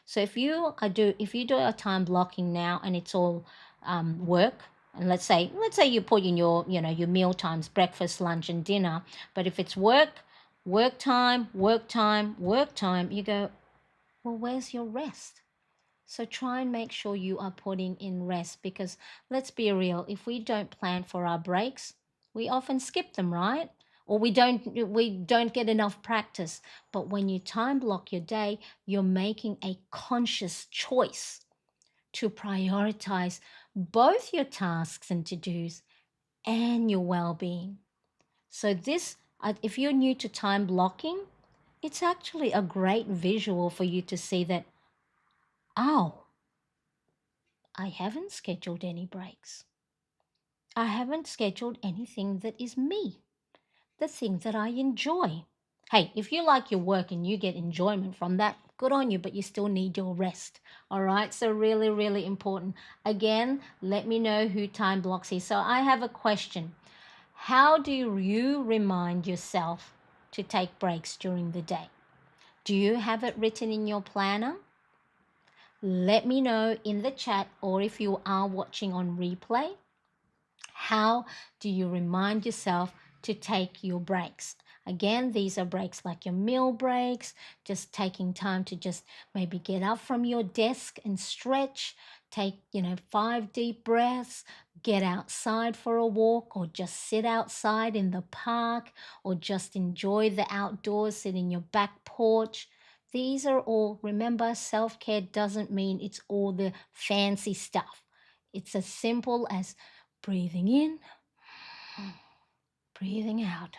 So if you do a time blocking now and it's all work, and let's say you put in your meal times, breakfast, lunch, and dinner. But if it's work, work time, work time, work time, you go, well, where's your rest? So try and make sure you are putting in rest, because let's be real, if we don't plan for our breaks, we often skip them, right? Or we don't get enough practice. But when you time block your day, you're making a conscious choice to prioritize both your tasks and to-dos and your well-being. So this if you're new to time blocking, it's actually a great visual for you to see that, oh, I haven't scheduled any breaks. I haven't scheduled anything that is me, the thing that I enjoy. Hey, if you like your work and you get enjoyment from that, good on you, but you still need your rest. All right, so really, really important. Again, let me know who time blocks is. So I have a question. How do you remind yourself to take breaks during the day? Do you have it written in your planner? Let me know in the chat, or if you are watching on replay, how do you remind yourself to take your breaks? Again, these are breaks like your meal breaks, just taking time to just maybe get up from your desk and stretch, take, 5 deep breaths, get outside for a walk, or just sit outside in the park, or just enjoy the outdoors, sit in your back porch. These are all, remember, self-care doesn't mean it's all the fancy stuff. It's as simple as breathing in, breathing out.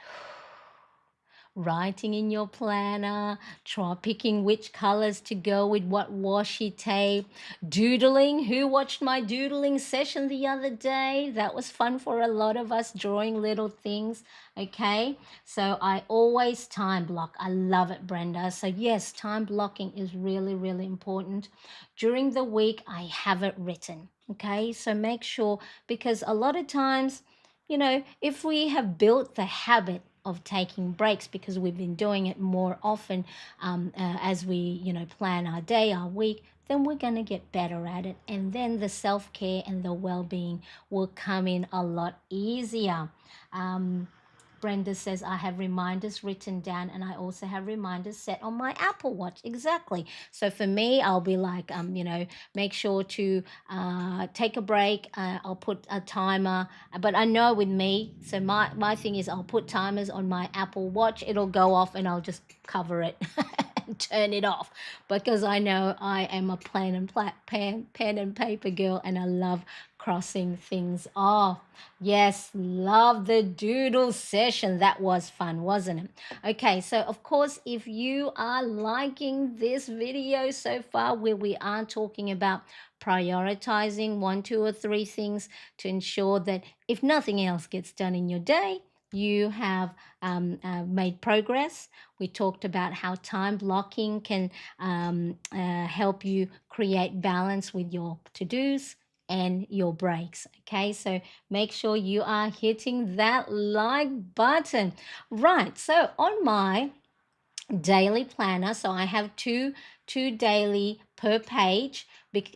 Writing in your planner, try picking which colors to go with what washi tape, doodling. Who watched my doodling session the other day? That was fun for a lot of us, drawing little things. Okay, so I always time block. I love it, Brenda. So yes, time blocking is really, really important. During the week, I have it written. Okay, so make sure, because a lot of times, if we have built the habit of taking breaks because we've been doing it more often, as we, plan our day, our week, then we're going to get better at it. And then the self-care and the well-being will come in a lot easier. Brenda says, I have reminders written down and I also have reminders set on my Apple Watch. Exactly. So for me, I'll be like, make sure to take a break. I'll put a timer. But I know with me, so my thing is I'll put timers on my Apple Watch. It'll go off and I'll just cover it and turn it off because I know I am a pen and paper girl and I love crossing things off. Yes, love the doodle session. That was fun, wasn't it? Okay, so of course, if you are liking this video so far, where we are talking about prioritizing one, two, or three things to ensure that if nothing else gets done in your day, you have made progress. We talked about how time blocking can help you create balance with your to dos and your breaks. Okay, so make sure you are hitting that like button. Right, so on my daily planner, so I have two daily per page,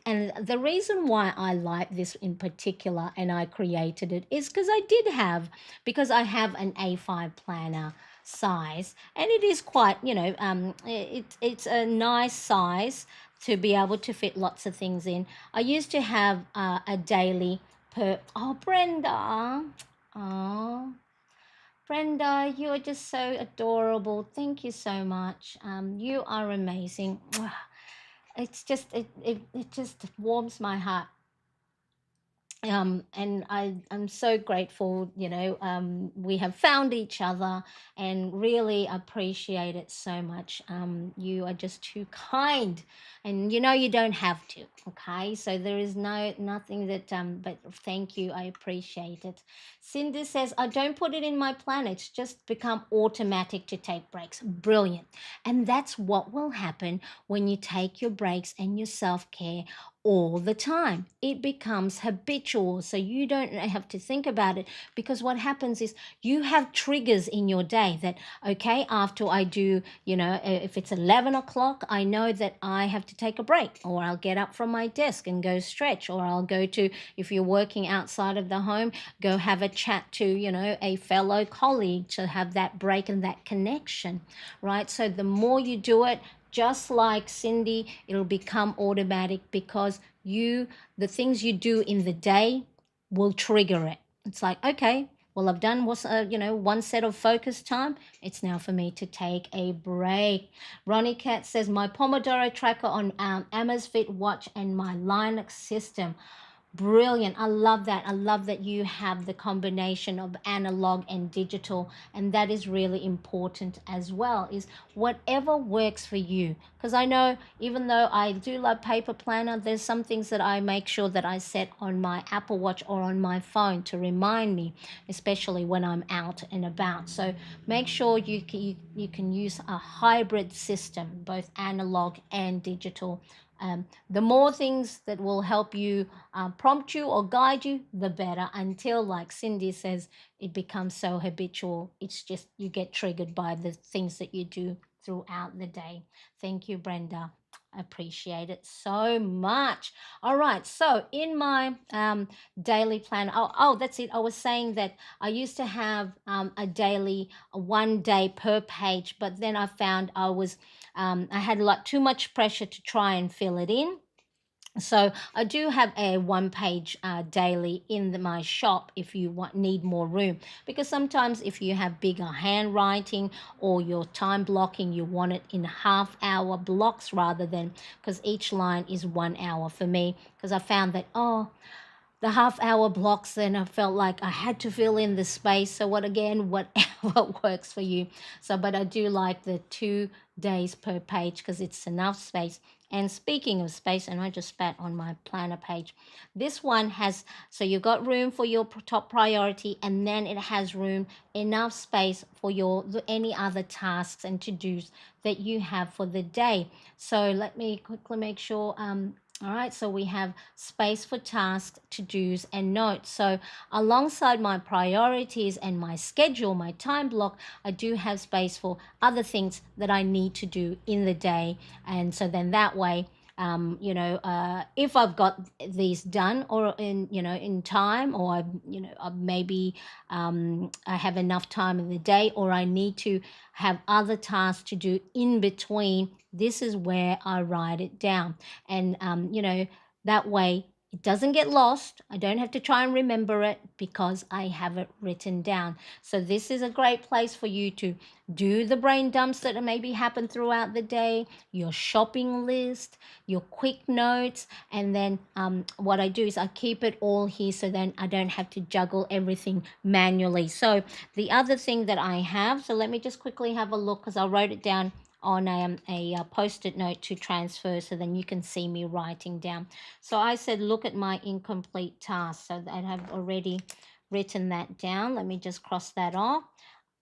and the reason why I like this in particular and I created it is because I have an A5 planner size, and it is quite, it's a nice size to be able to fit lots of things in. I used to have a daily per oh Brenda, oh Brenda, you are just so adorable. Thank you so much. You are amazing. It's just it just warms my heart. And I'm so grateful, we have found each other and really appreciate it so much. You are just too kind, and you don't have to. Okay, so there is nothing that but thank you, I appreciate it. Cindy says, I don't put it in my plan, it's just become automatic to take breaks. Brilliant. And that's what will happen when you take your breaks and your self-care all the time. It becomes habitual, so you don't have to think about it, because what happens is you have triggers in your day that, okay, after I do, if it's 11 o'clock, I know that I have to take a break, or I'll get up from my desk and go stretch, or I'll go to, if you're working outside of the home, go have a chat to, a fellow colleague to have that break and that connection, right? So the more you do it, just like Cindy, it'll become automatic, because the things you do in the day will trigger it. It's like, okay, well, I've done one set of focus time. It's now for me to take a break. Ronnie Cat says, my Pomodoro tracker on Amazfit watch and my Linux system. Brilliant. I love that. I love that you have the combination of analog and digital, and that is really important as well, is whatever works for you. Because I know, even though I do love paper planner, there's some things that I make sure that I set on my Apple Watch or on my phone to remind me, especially when I'm out and about. So make sure you can use a hybrid system, both analog and digital. The more things that will help you, prompt you or guide you, the better, until, like Cindy says, it becomes so habitual. It's just you get triggered by the things that you do throughout the day. Thank you, Brenda. Appreciate it so much. All right, so in my daily plan, that's it. I was saying that I used to have a daily, 1 day per page, but then I found I had too much pressure to try and fill it in. So I do have a 1 page daily in my shop if you need more room, because sometimes if you have bigger handwriting or your time blocking, you want it in half-hour blocks rather than, because each line is 1 hour for me, because I found that, the half-hour blocks, then I felt like I had to fill in the space. So whatever works for you. So, but I do like the 2 days per page because it's enough space. And speaking of space, and I just spat on my planner page, this one has, so you've got room for your top priority, and then it has enough space for any other tasks and to-dos that you have for the day. So let me quickly make sure, all right, so we have space for tasks, to-dos, and notes. So alongside my priorities and my schedule, my time block, I do have space for other things that I need to do in the day. And so then that way, if I've got these done or in time, or maybe I have enough time in the day, or I need to have other tasks to do in between, this is where I write it down. And that way it doesn't get lost. I don't have to try and remember it because I have it written down. So this is a great place for you to do the brain dumps that maybe happen throughout the day, your shopping list, your quick notes. And then what I do is I keep it all here, so then I don't have to juggle everything manually. So the other thing that I have, so let me just quickly have a look, because I wrote it down on a post-it note to transfer, so then you can see me writing down. So I said, look at my incomplete task. So I have already written that down. Let me just cross that off.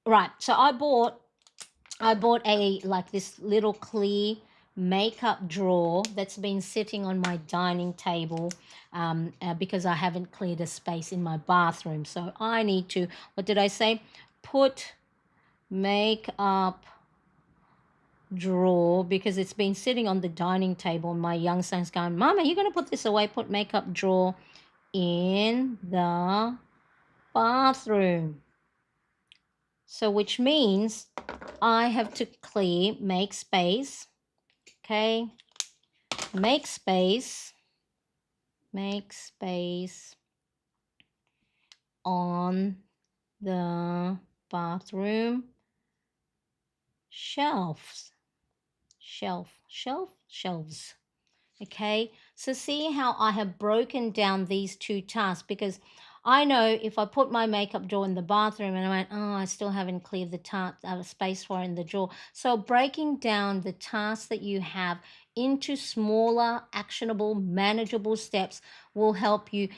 Right. So I bought a like this little clear makeup drawer that's been sitting on my dining table because I haven't cleared a space in my bathroom. So I need to, what did I say? Put makeup drawer, because it's been sitting on the dining table. My young son's going, Mom, are you going to put this away? Put makeup drawer in the bathroom. So which means I have to make space. Okay, make space on the bathroom shelves. Shelves. Okay, so see how I have broken down these two tasks, because I know if I put my makeup drawer in the bathroom and I went, oh, I still haven't cleared the space for it in the drawer. So breaking down the tasks that you have into smaller, actionable, manageable steps will help you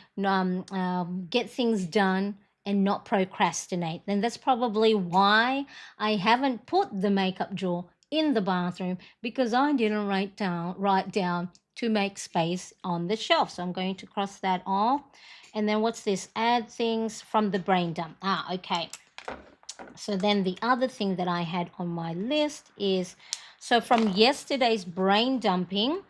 get things done and not procrastinate. And that's probably why I haven't put the makeup drawer in the bathroom, because I didn't write down to make space on the shelf. So I'm going to cross that off. And then what's this? Add things from the brain dump. Okay. So then the other thing that I had on my list is, so from yesterday's brain dumping,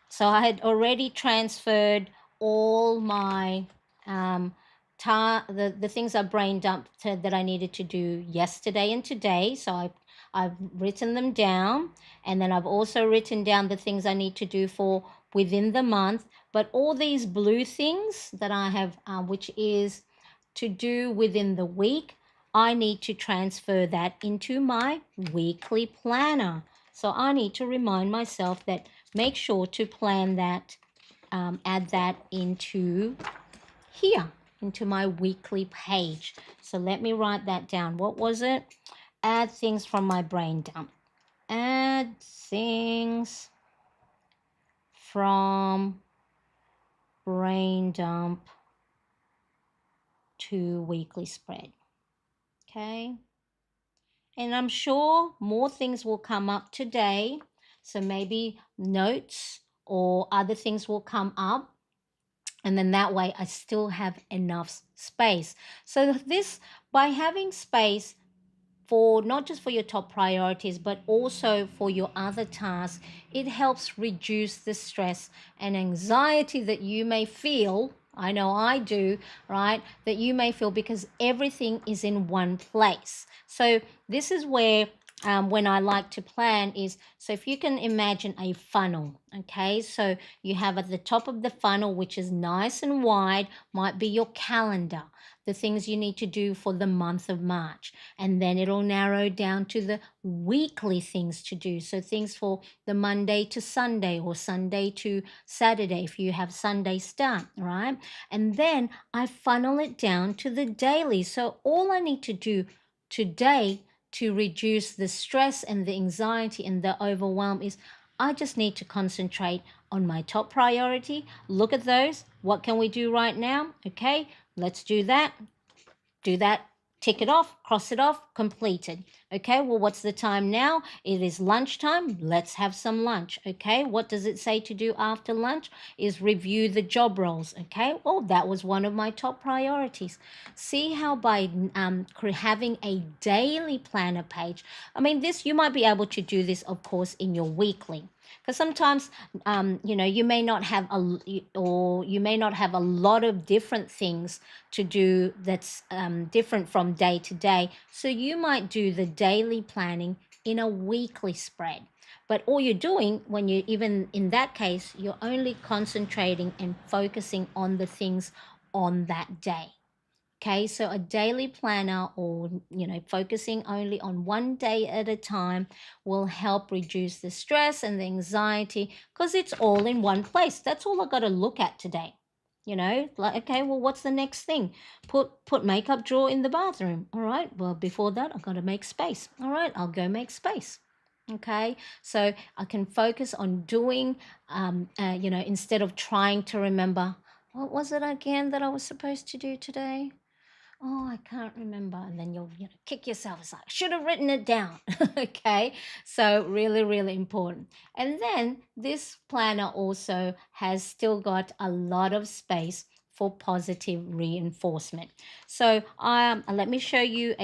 so I had already transferred all my the things I brain dumped that I needed to do yesterday and today. So I've written them down, and then I've also written down the things I need to do for within the month. But all these blue things that I have, which is to do within the week, I need to transfer that into my weekly planner. So I need to remind myself that make sure to plan that, add that into here, into my weekly page. So let me write that down. What was it? Add things from my brain dump. Add things from brain dump to weekly spread. Okay. And I'm sure more things will come up today. So maybe notes or other things will come up. And then that way I still have enough space. So this, by having space for not just for your top priorities, but also for your other tasks, it helps reduce the stress and anxiety that you may feel. I know I do, right? That you may feel because everything is in one place. So this is where when I like to plan is, so if you can imagine a funnel, okay? So you have at the top of the funnel, which is nice and wide, might be your calendar, the things you need to do for the month of March. And then it'll narrow down to the weekly things to do. So things for the Monday to Sunday or Sunday to Saturday if you have Sunday start, right? And then I funnel it down to the daily. So all I need to do today to reduce the stress and the anxiety and the overwhelm is I just need to concentrate on my top priority. Look at those. What can we do right now? Okay, let's do that. Do that. Tick it off. cross it off, completed. Okay, well, what's the time now? It is lunchtime. Let's have some lunch. Okay, what does it say to do after lunch? Is review the job roles. Okay, well, that was one of my top priorities. See how by having a daily planner page, I mean, this, you might be able to do this, of course, in your weekly, because sometimes you may not have or you may not have a lot of different things to do that's different from day to day, so you might do the daily planning in a weekly spread. But all you're doing, when you, even in that case, you're only concentrating and focusing on the things on that day. Okay, so a daily planner, or focusing only on one day at a time, will help reduce the stress and the anxiety, because it's all in one place. That's all I got to look at today. Like, okay, well, what's the next thing? Put makeup drawer in the bathroom. All right, well, before that, I've got to make space. All right, I'll go make space. Okay, so I can focus on doing, instead of trying to remember what was it again that I was supposed to do today. Oh, I can't remember. And then you'll kick yourself. It's like, I should have written it down. Okay. So, really, really important. And then this planner also has still got a lot of space for positive reinforcement. So, let me show you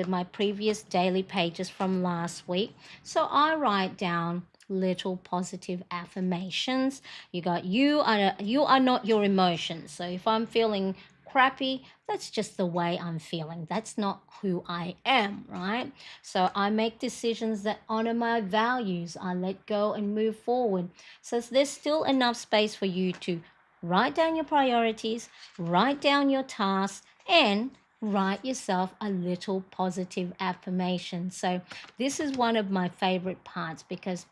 my previous daily pages from last week. So, I write down little positive affirmations. You are not your emotions. So if I'm feeling crappy, that's just the way I'm feeling. That's not who I am, right? So I make decisions that honor my values. I let go and move forward. So there's still enough space for you to write down your priorities, write down your tasks, and write yourself a little positive affirmation. So this is one of my favorite parts, because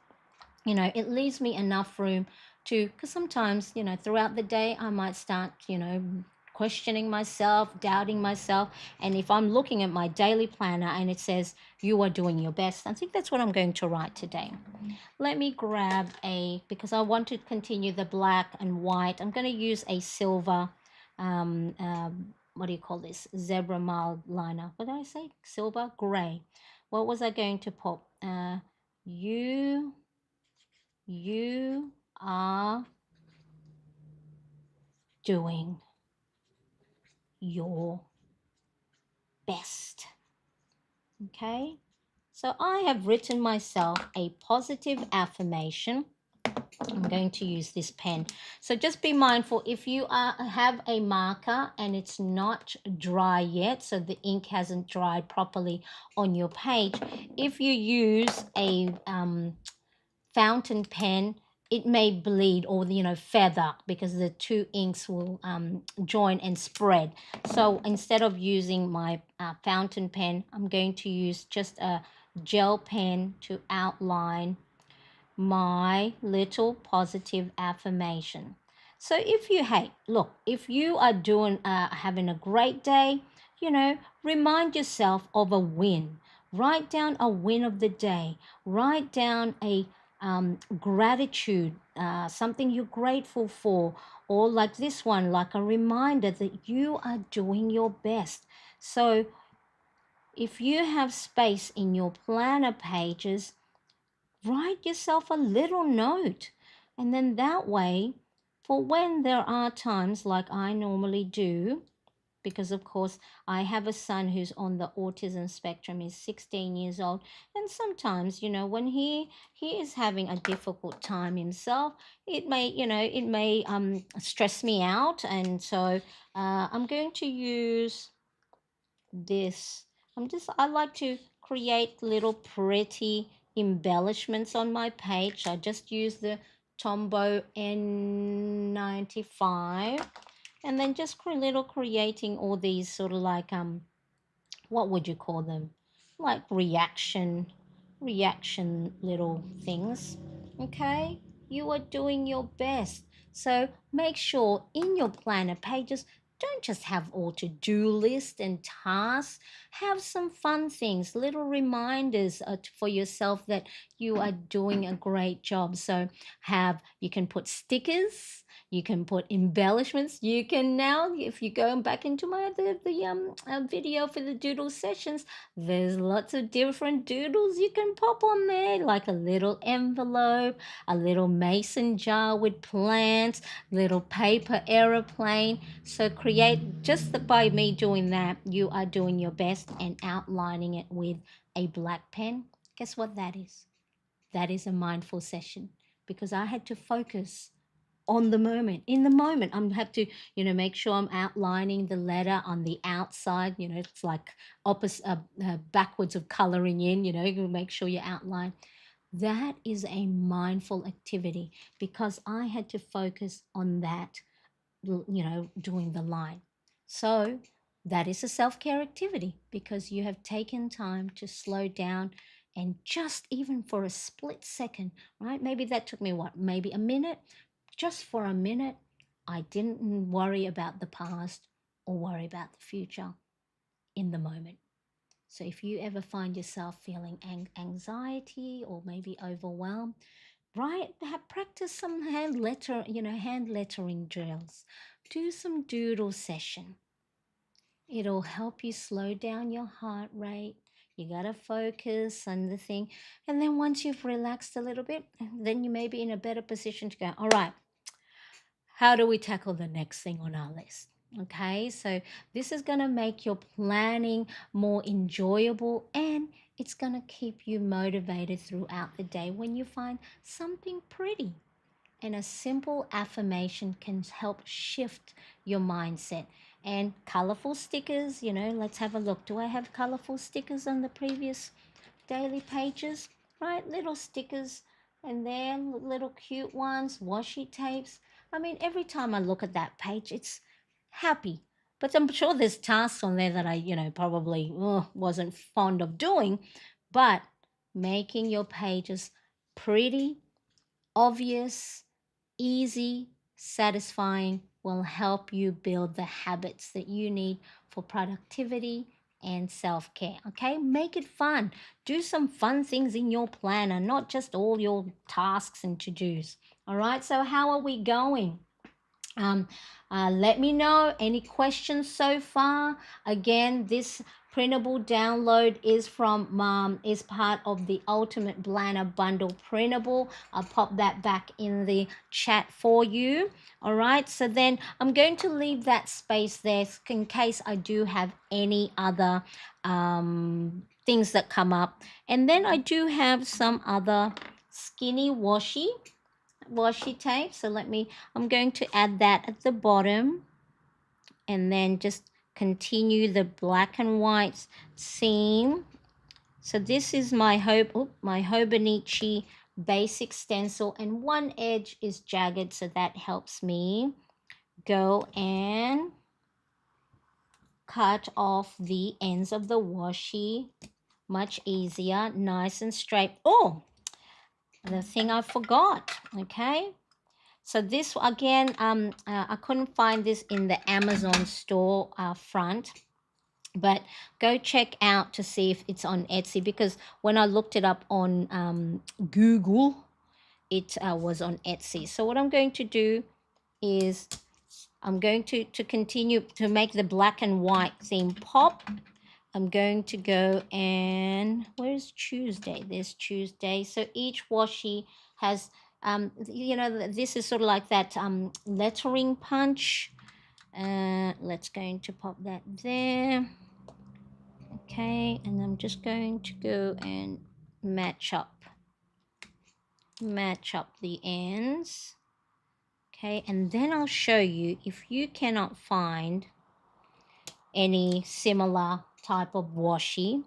it leaves me enough room to, because sometimes, throughout the day, I might start, questioning myself, doubting myself. And if I'm looking at my daily planner and it says, you are doing your best, I think that's what I'm going to write today. Let me grab because I want to continue the black and white. I'm going to use a silver, what do you call this? Zebra mild liner. What did I say? Silver, gray. What was I going to put? You you are doing your best. Okay? So I have written myself a positive affirmation. I'm going to use this pen. So just be mindful, if you have a marker and it's not dry yet, so the ink hasn't dried properly on your page, if you use a fountain pen, it may bleed or feather, because the two inks will join and spread. So instead of using my fountain pen, I'm going to use just a gel pen to outline my little positive affirmation. So if you are doing having a great day, remind yourself of a win. Write down a win of the day. Write down a gratitude, something you're grateful for, or like this one, like a reminder that you are doing your best. So if you have space in your planner pages, write yourself a little note. And then that way, for when there are times like I normally do, because of course I have a son who's on the autism spectrum, is 16 years old, and sometimes when he is having a difficult time himself, it may stress me out. And so I'm going to use this. I like to create little pretty embellishments on my page. I just use the Tombow N95, and then just creating all these sort of like what would you call them, like reaction little things. Okay, you are doing your best. So make sure in your planner pages, Don't just have all to-do list and tasks. Have some fun things, little reminders for yourself that you are doing a great job. So you can put stickers, you can put embellishments. You can now, if you go back into the video for the doodle sessions, there's lots of different doodles you can pop on there, like a little envelope, a little mason jar with plants, little paper aeroplane. So create, just by me doing that, you are doing your best and outlining it with a black pen. Guess what that is? That is a mindful session, because I had to focus on the moment. In the moment, I'm have to, make sure I'm outlining the letter on the outside. It's like opposite, backwards of coloring in. You make sure you outline. That is a mindful activity, because I had to focus on that, doing the line. So that is a self-care activity, because you have taken time to slow down, and just even for a split second, right? Maybe that took me maybe a minute. Just for a minute, I didn't worry about the past or worry about the future, in the moment. So if you ever find yourself feeling anxiety or maybe overwhelmed, right, practice some hand lettering drills. Do some doodle session. It'll help you slow down your heart rate. You got to focus on the thing. And then once you've relaxed a little bit, then you may be in a better position to go, all right, how do we tackle the next thing on our list? Okay, so this is going to make your planning more enjoyable, and it's going to keep you motivated throughout the day when you find something pretty. And a simple affirmation can help shift your mindset. And colorful stickers, let's have a look. Do I have colorful stickers on the previous daily pages? Right, little stickers, and then little cute ones, washi tapes. I mean, every time I look at that page, it's happy. But I'm sure there's tasks on there that I, probably wasn't fond of doing. But making your pages pretty, obvious, easy, satisfying will help you build the habits that you need for productivity and self care. Okay, make it fun. Do some fun things in your planner, not just all your tasks and to dos. All right, so how are we going? Um, let me know any questions so far. Again, this printable download is part of the Ultimate Planner Bundle printable. I'll pop that back in the chat for you. All right, so then I'm going to leave that space there in case I do have any other things that come up. And then I do have some other skinny washi tape. So I'm going to add that at the bottom, and then just continue the black and white seam. So this is my Hobonichi basic stencil, and one edge is jagged, so that helps me go and cut off the ends of the washi. Much easier, nice and straight. Oh, the thing I forgot. Okay, so this again, I couldn't find this in the Amazon store front, but go check out to see if it's on Etsy, because when I looked it up on Google, it was on Etsy. So what I'm going to do is I'm going to continue to make the black and white theme pop. I'm going to go and where's Tuesday? There's Tuesday. So each washi has, this is sort of like that lettering punch. Let's going to pop that there. Okay, and I'm just going to go and match up the ends. Okay, and then I'll show you, if you cannot find any similar type of washi,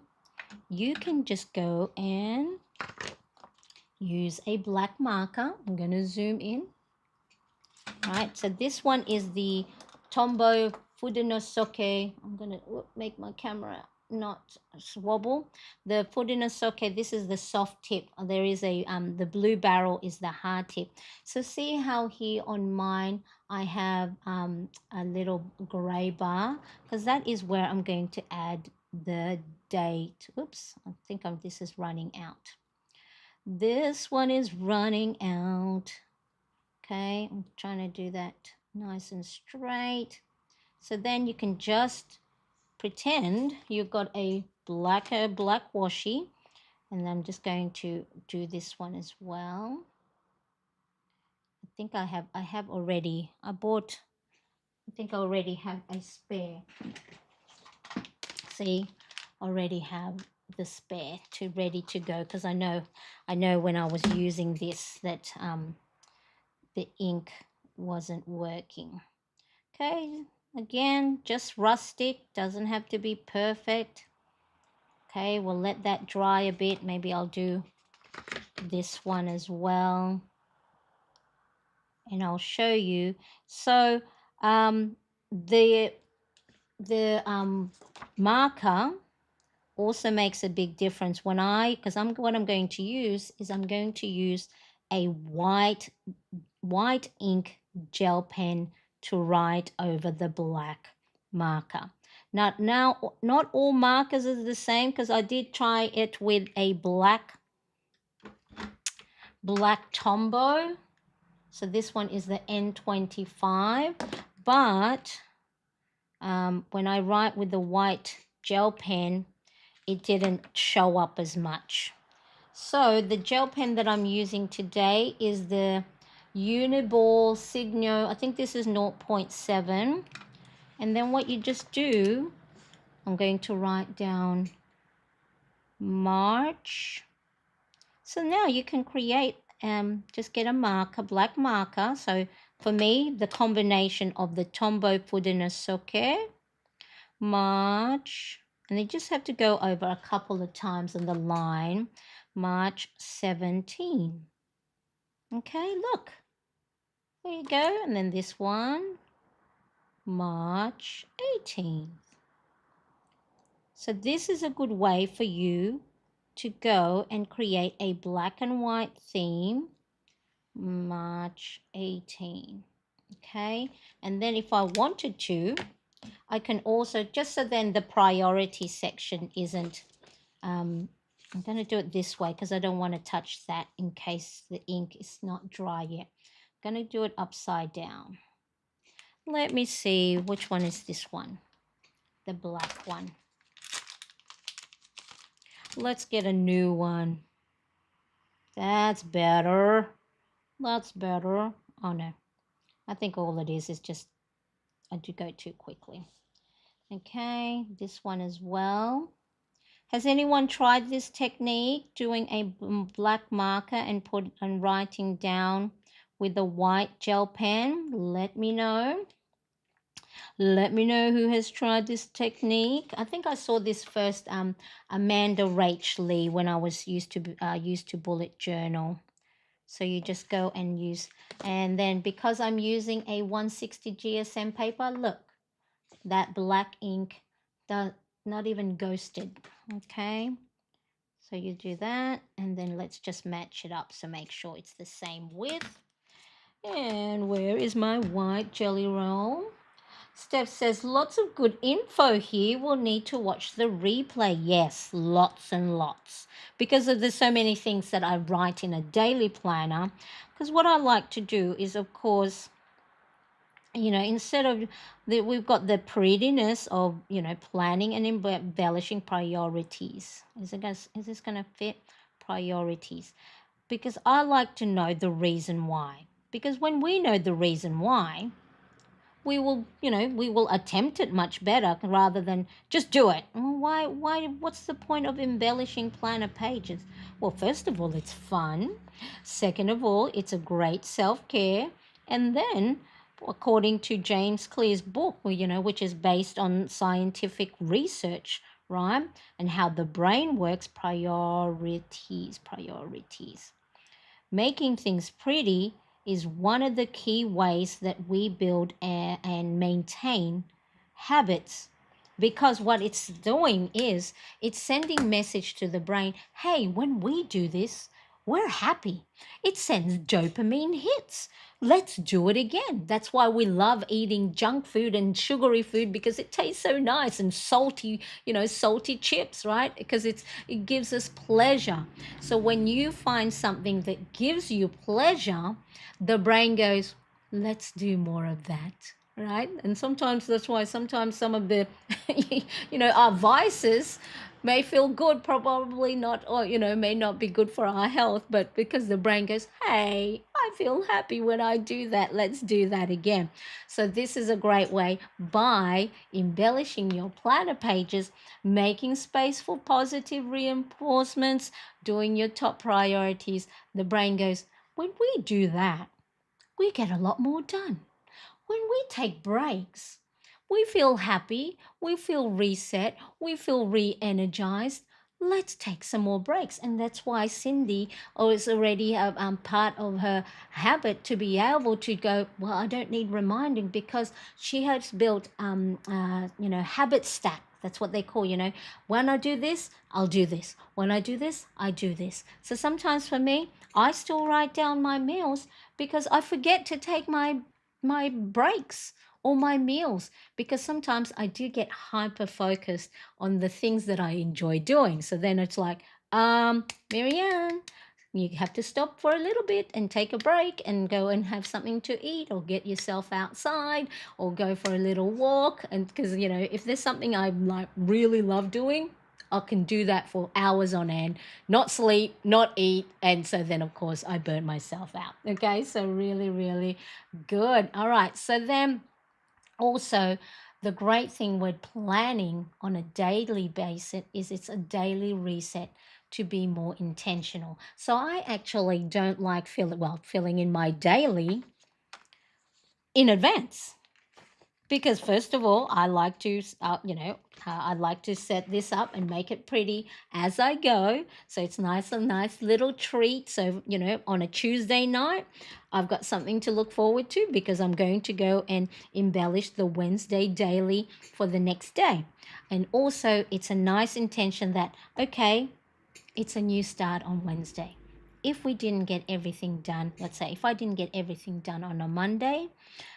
you can just go and use a black marker. I'm going to zoom in. All right, so this one is the Tombow Fudonosuke. I'm going to make my camera not wobble. The Fudinosuke, this is the soft tip. There is a the blue barrel is the hard tip. So see how here on mine I have a little gray bar, because that is where I'm going to add the date. Oops, I think this is running out. This one is running out. Okay, I'm trying to do that nice and straight. So then you can just pretend you've got a black washi, and I'm just going to do this one as well. I think I have already, I think I already have a spare. See, already have the spare to ready to go, because I know when I was using this that the ink wasn't working. Okay, again, just rustic, doesn't have to be perfect. Okay, we'll let that dry a bit. Maybe I'll do this one as well, and I'll show you. So the marker also makes a big difference when because what I'm going to use is I'm going to use a white ink gel pen to write over the black marker. Now, not all markers are the same, because I did try it with a black Tombow. So this one is the N25, but when I write with the white gel pen, it didn't show up as much. So the gel pen that I'm using today is the Uniball Signo. I think this is 0.7. And then what you just do, I'm going to write down March. So now you can create, just get a marker, black marker. So for me, the combination of the Tombow Fudinosuke, March, and you just have to go over a couple of times on the line, March 17. Okay, look, there you go. And then this one, March 18th. So this is a good way for you to go and create a black and white theme, March 18. Okay, and then if I wanted to, I can also, just so then the priority section isn't, I'm going to do it this way because I don't want to touch that in case the ink is not dry yet. I'm going to do it upside down. Let me see, which one is this one? The black one. Let's get a new one. That's better. That's better. Oh no, I think all it is just I do go too quickly. Okay, this one as well. Has anyone tried this technique, doing a black marker and writing down with a white gel pen? Let me know. Let me know who has tried this technique. I think I saw this first Amanda Rach Lee when I was used to bullet journal. So you just go and use, and then because I'm using a 160 GSM paper, look, that black ink does not even ghosted. Okay, so you do that, and then let's just match it up, so make sure it's the same width. And where is my white jelly roll? Steph says, lots of good info here. We'll need to watch the replay. Yes, lots and lots. Because there's so many things that I write in a daily planner. Because what I like to do is, of course, instead of we've got the prettiness of, planning and embellishing priorities. Is this going to fit? Priorities. Because I like to know the reason why. Because when we know the reason why, we will attempt it much better rather than just do it. Why, what's the point of embellishing planner pages? Well, first of all, it's fun. Second of all, it's a great self-care. And then, according to James Clear's book, which is based on scientific research, right? And how the brain works, priorities. Making things pretty is one of the key ways that we build and maintain habits because what it's doing is it's sending message to the brain, hey, when we do this, we're happy. It sends dopamine hits. Let's do it again. That's why we love eating junk food and sugary food, because it tastes so nice, and salty, salty chips, right? Because it gives us pleasure. So when you find something that gives you pleasure, the brain goes, let's do more of that, right? And sometimes that's why sometimes some of the our vices may feel good, probably not, or may not be good for our health, but because the brain goes, hey, I feel happy when I do that, let's do that again. So this is a great way, by embellishing your planner pages, making space for positive reinforcements, doing your top priorities. The brain goes, when we do that, we get a lot more done. When we take breaks, we feel happy, we feel reset, we feel re energized. Let's take some more breaks. And that's why Cindy is already part of her habit to be able to go, well, I don't need reminding, because she has built, habit stack. That's what they call, when I do this, I'll do this. When I do this, I do this. So sometimes for me, I still write down my meals because I forget to take my breaks or my meals, because sometimes I do get hyper focused on the things that I enjoy doing. So then it's like, Marianne, you have to stop for a little bit and take a break and go and have something to eat, or get yourself outside, or go for a little walk. And because if there's something I like really love doing, I can do that for hours on end, not sleep, not eat. And so then, of course, I burn myself out. Okay, so really, really good. All right, so then also, the great thing with planning on a daily basis is it's a daily reset to be more intentional. So I actually don't like filling in my daily in advance, because first of all, I like to I'd like to set this up and make it pretty as I go, so it's nice, a nice little treat. So on a Tuesday night, I've got something to look forward to, because I'm going to go and embellish the Wednesday daily for the next day. And also, it's a nice intention that, okay, it's a new start on Wednesday. If we didn't get everything done, let's say if I didn't get everything done on a Monday,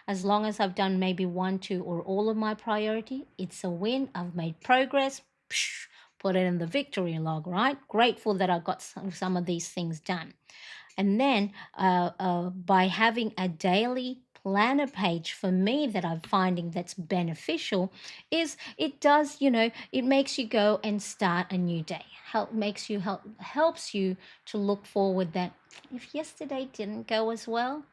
as long as I've done maybe one, two, or all of my priority, it's a win. I've made progress. Psh, put it in the victory log, right? Grateful that I got some of these things done. And then by having a daily planner page, for me, that I'm finding that's beneficial, is it does, it makes you go and start a new day. Helps you to look forward that if yesterday didn't go as well,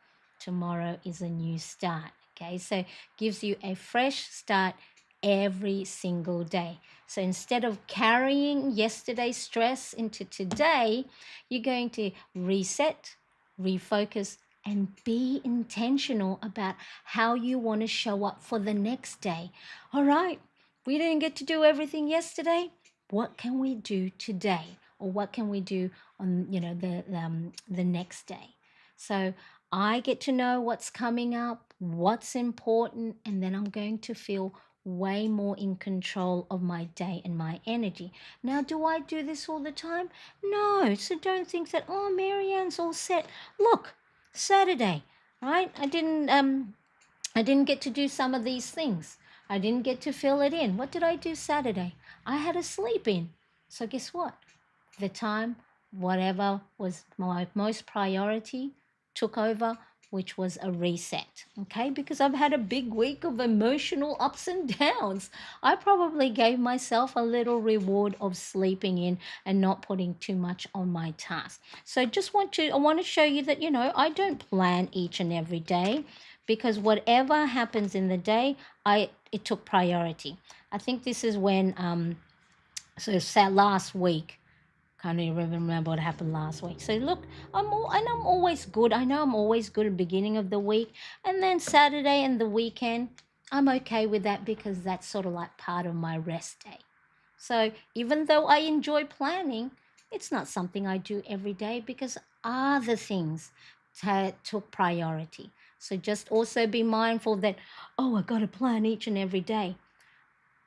tomorrow is a new start. Okay, so gives you a fresh start every single day. So instead of carrying yesterday's stress into today, you're going to reset, refocus, and be intentional about how you want to show up for the next day. All right, we didn't get to do everything yesterday. What can we do today? Or what can we do on the next day? So I get to know what's coming up, what's important, and then I'm going to feel way more in control of my day and my energy. Now, do I do this all the time? No. So don't think that, oh, Marianne's all set. Look, Saturday, right? I didn't get to do some of these things. I didn't get to fill it in. What did I do Saturday? I had a sleep in. So guess what? The time, whatever was my most priority, took over, which was a reset. Okay, because I've had a big week of emotional ups and downs. I probably gave myself a little reward of sleeping in and not putting too much on my task. So I want to show you that I don't plan each and every day, because whatever happens in the day, it took priority. I think this is when last week, can't even remember what happened last week. So look, I'm always good. I know I'm always good at the beginning of the week, and then Saturday and the weekend, I'm okay with that, because that's sort of like part of my rest day. So even though I enjoy planning, it's not something I do every day, because other things took priority. So just also be mindful that, oh, I got to plan each and every day.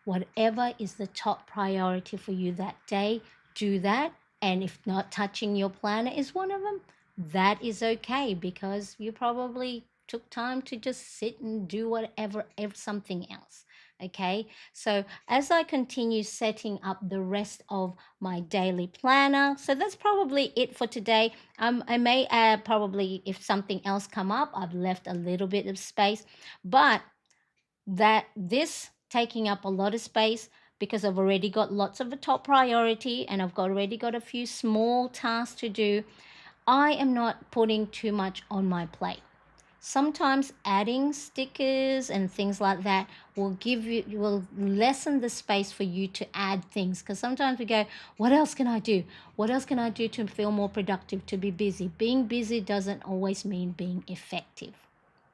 whatever is the top priority for you that day, do that. And if not touching your planner is one of them, that is okay, because you probably took time to just sit and do whatever something else. Okay, so as I continue setting up the rest of my daily planner, so that's probably it for today. I may add, probably if something else come up, I've left a little bit of space, but that this taking up a lot of space, because I've already got lots of a top priority and already got a few small tasks to do. I am not putting too much on my plate. Sometimes adding stickers and things like that will lessen the space for you to add things, because sometimes we go, what else can I do? What else can I do to feel more productive, to be busy? Being busy doesn't always mean being effective.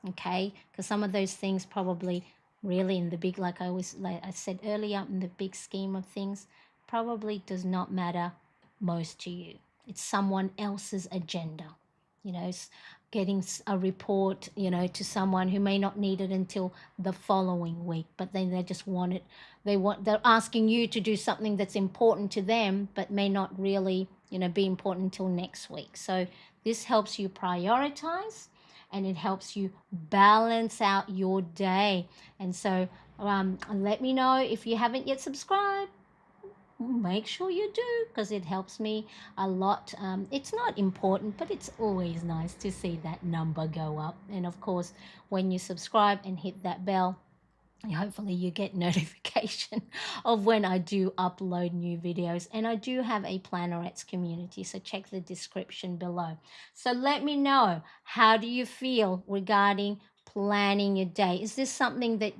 Okay, because some of those things probably really in the big, like I said earlier, in the big scheme of things, probably does not matter most to you. It's someone else's agenda, you know, getting a report, you know, to someone who may not need it until the following week, but then they just want it. They're asking you to do something that's important to them, but may not really, you know, be important until next week. So this helps you prioritize, and it helps you balance out your day. And so let me know if you haven't yet subscribed. Make sure you do, because it helps me a lot. It's not important, but it's always nice to see that number go up. And of course, when you subscribe and hit that bell, hopefully you get notification of when I do upload new videos. And I do have a Plannerettes community, so check the description below. So let me know, how do you feel regarding planning your day? Is this something that,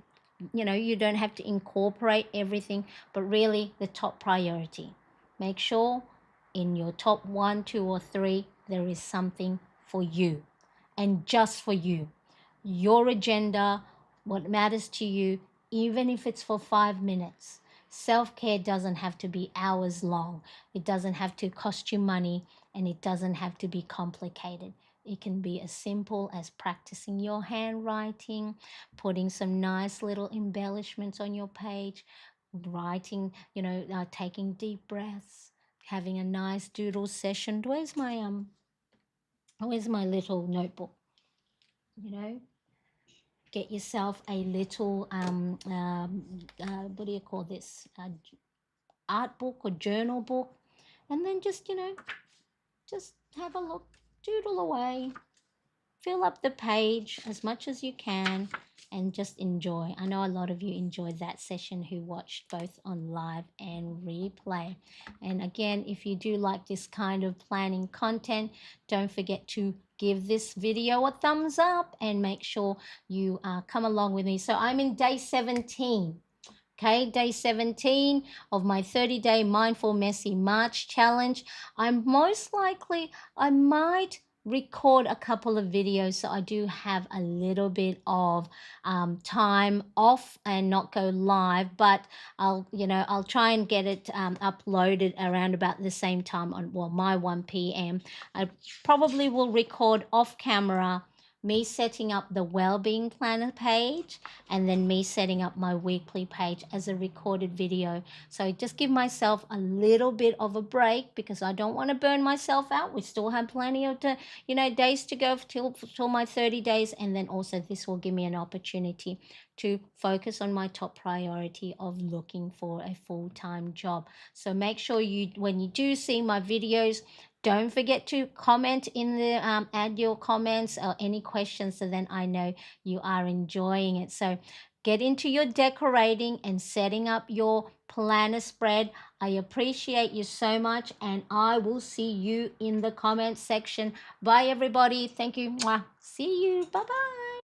you know, you don't have to incorporate everything, but really the top priority? Make sure in your top 1, 2, or 3 there is something for you, and just for you, your agenda, what matters to you, even if it's for 5 minutes. Self-care doesn't have to be hours long. It doesn't have to cost you money, and it doesn't have to be complicated. It can be as simple as practicing your handwriting, putting some nice little embellishments on your page, writing, you know, taking deep breaths, having a nice doodle session. Where's my little notebook? You know, get yourself a little what do you call this, art book or journal book, and then just, you know, just have a look, doodle away, fill up the page as much as you can, and just enjoy. I know a lot of you enjoyed that session who watched both on live and replay. And again, if you do like this kind of planning content, don't forget to give this video a thumbs up and make sure you come along with me. So I'm in day 17. Okay, day 17 of my 30-day Mindful Messy March challenge. I might record a couple of videos, so I do have a little bit of time off and not go live, but I'll try and get it uploaded around about the same time on, well, my 1 p.m. I probably will record off camera me setting up the Wellbeing Planner page, and then me setting up my weekly page as a recorded video. So just give myself a little bit of a break, because I don't want to burn myself out. We still have plenty of days to go till my 30 days, and then also this will give me an opportunity to focus on my top priority of looking for a full-time job. So make sure when you do see my videos, don't forget to comment in the add your comments or any questions, so then I know you are enjoying it. So get into your decorating and setting up your planner spread. I appreciate you so much, and I will see you in the comment section. Bye everybody. Thank you. Mwah. See you. Bye-bye.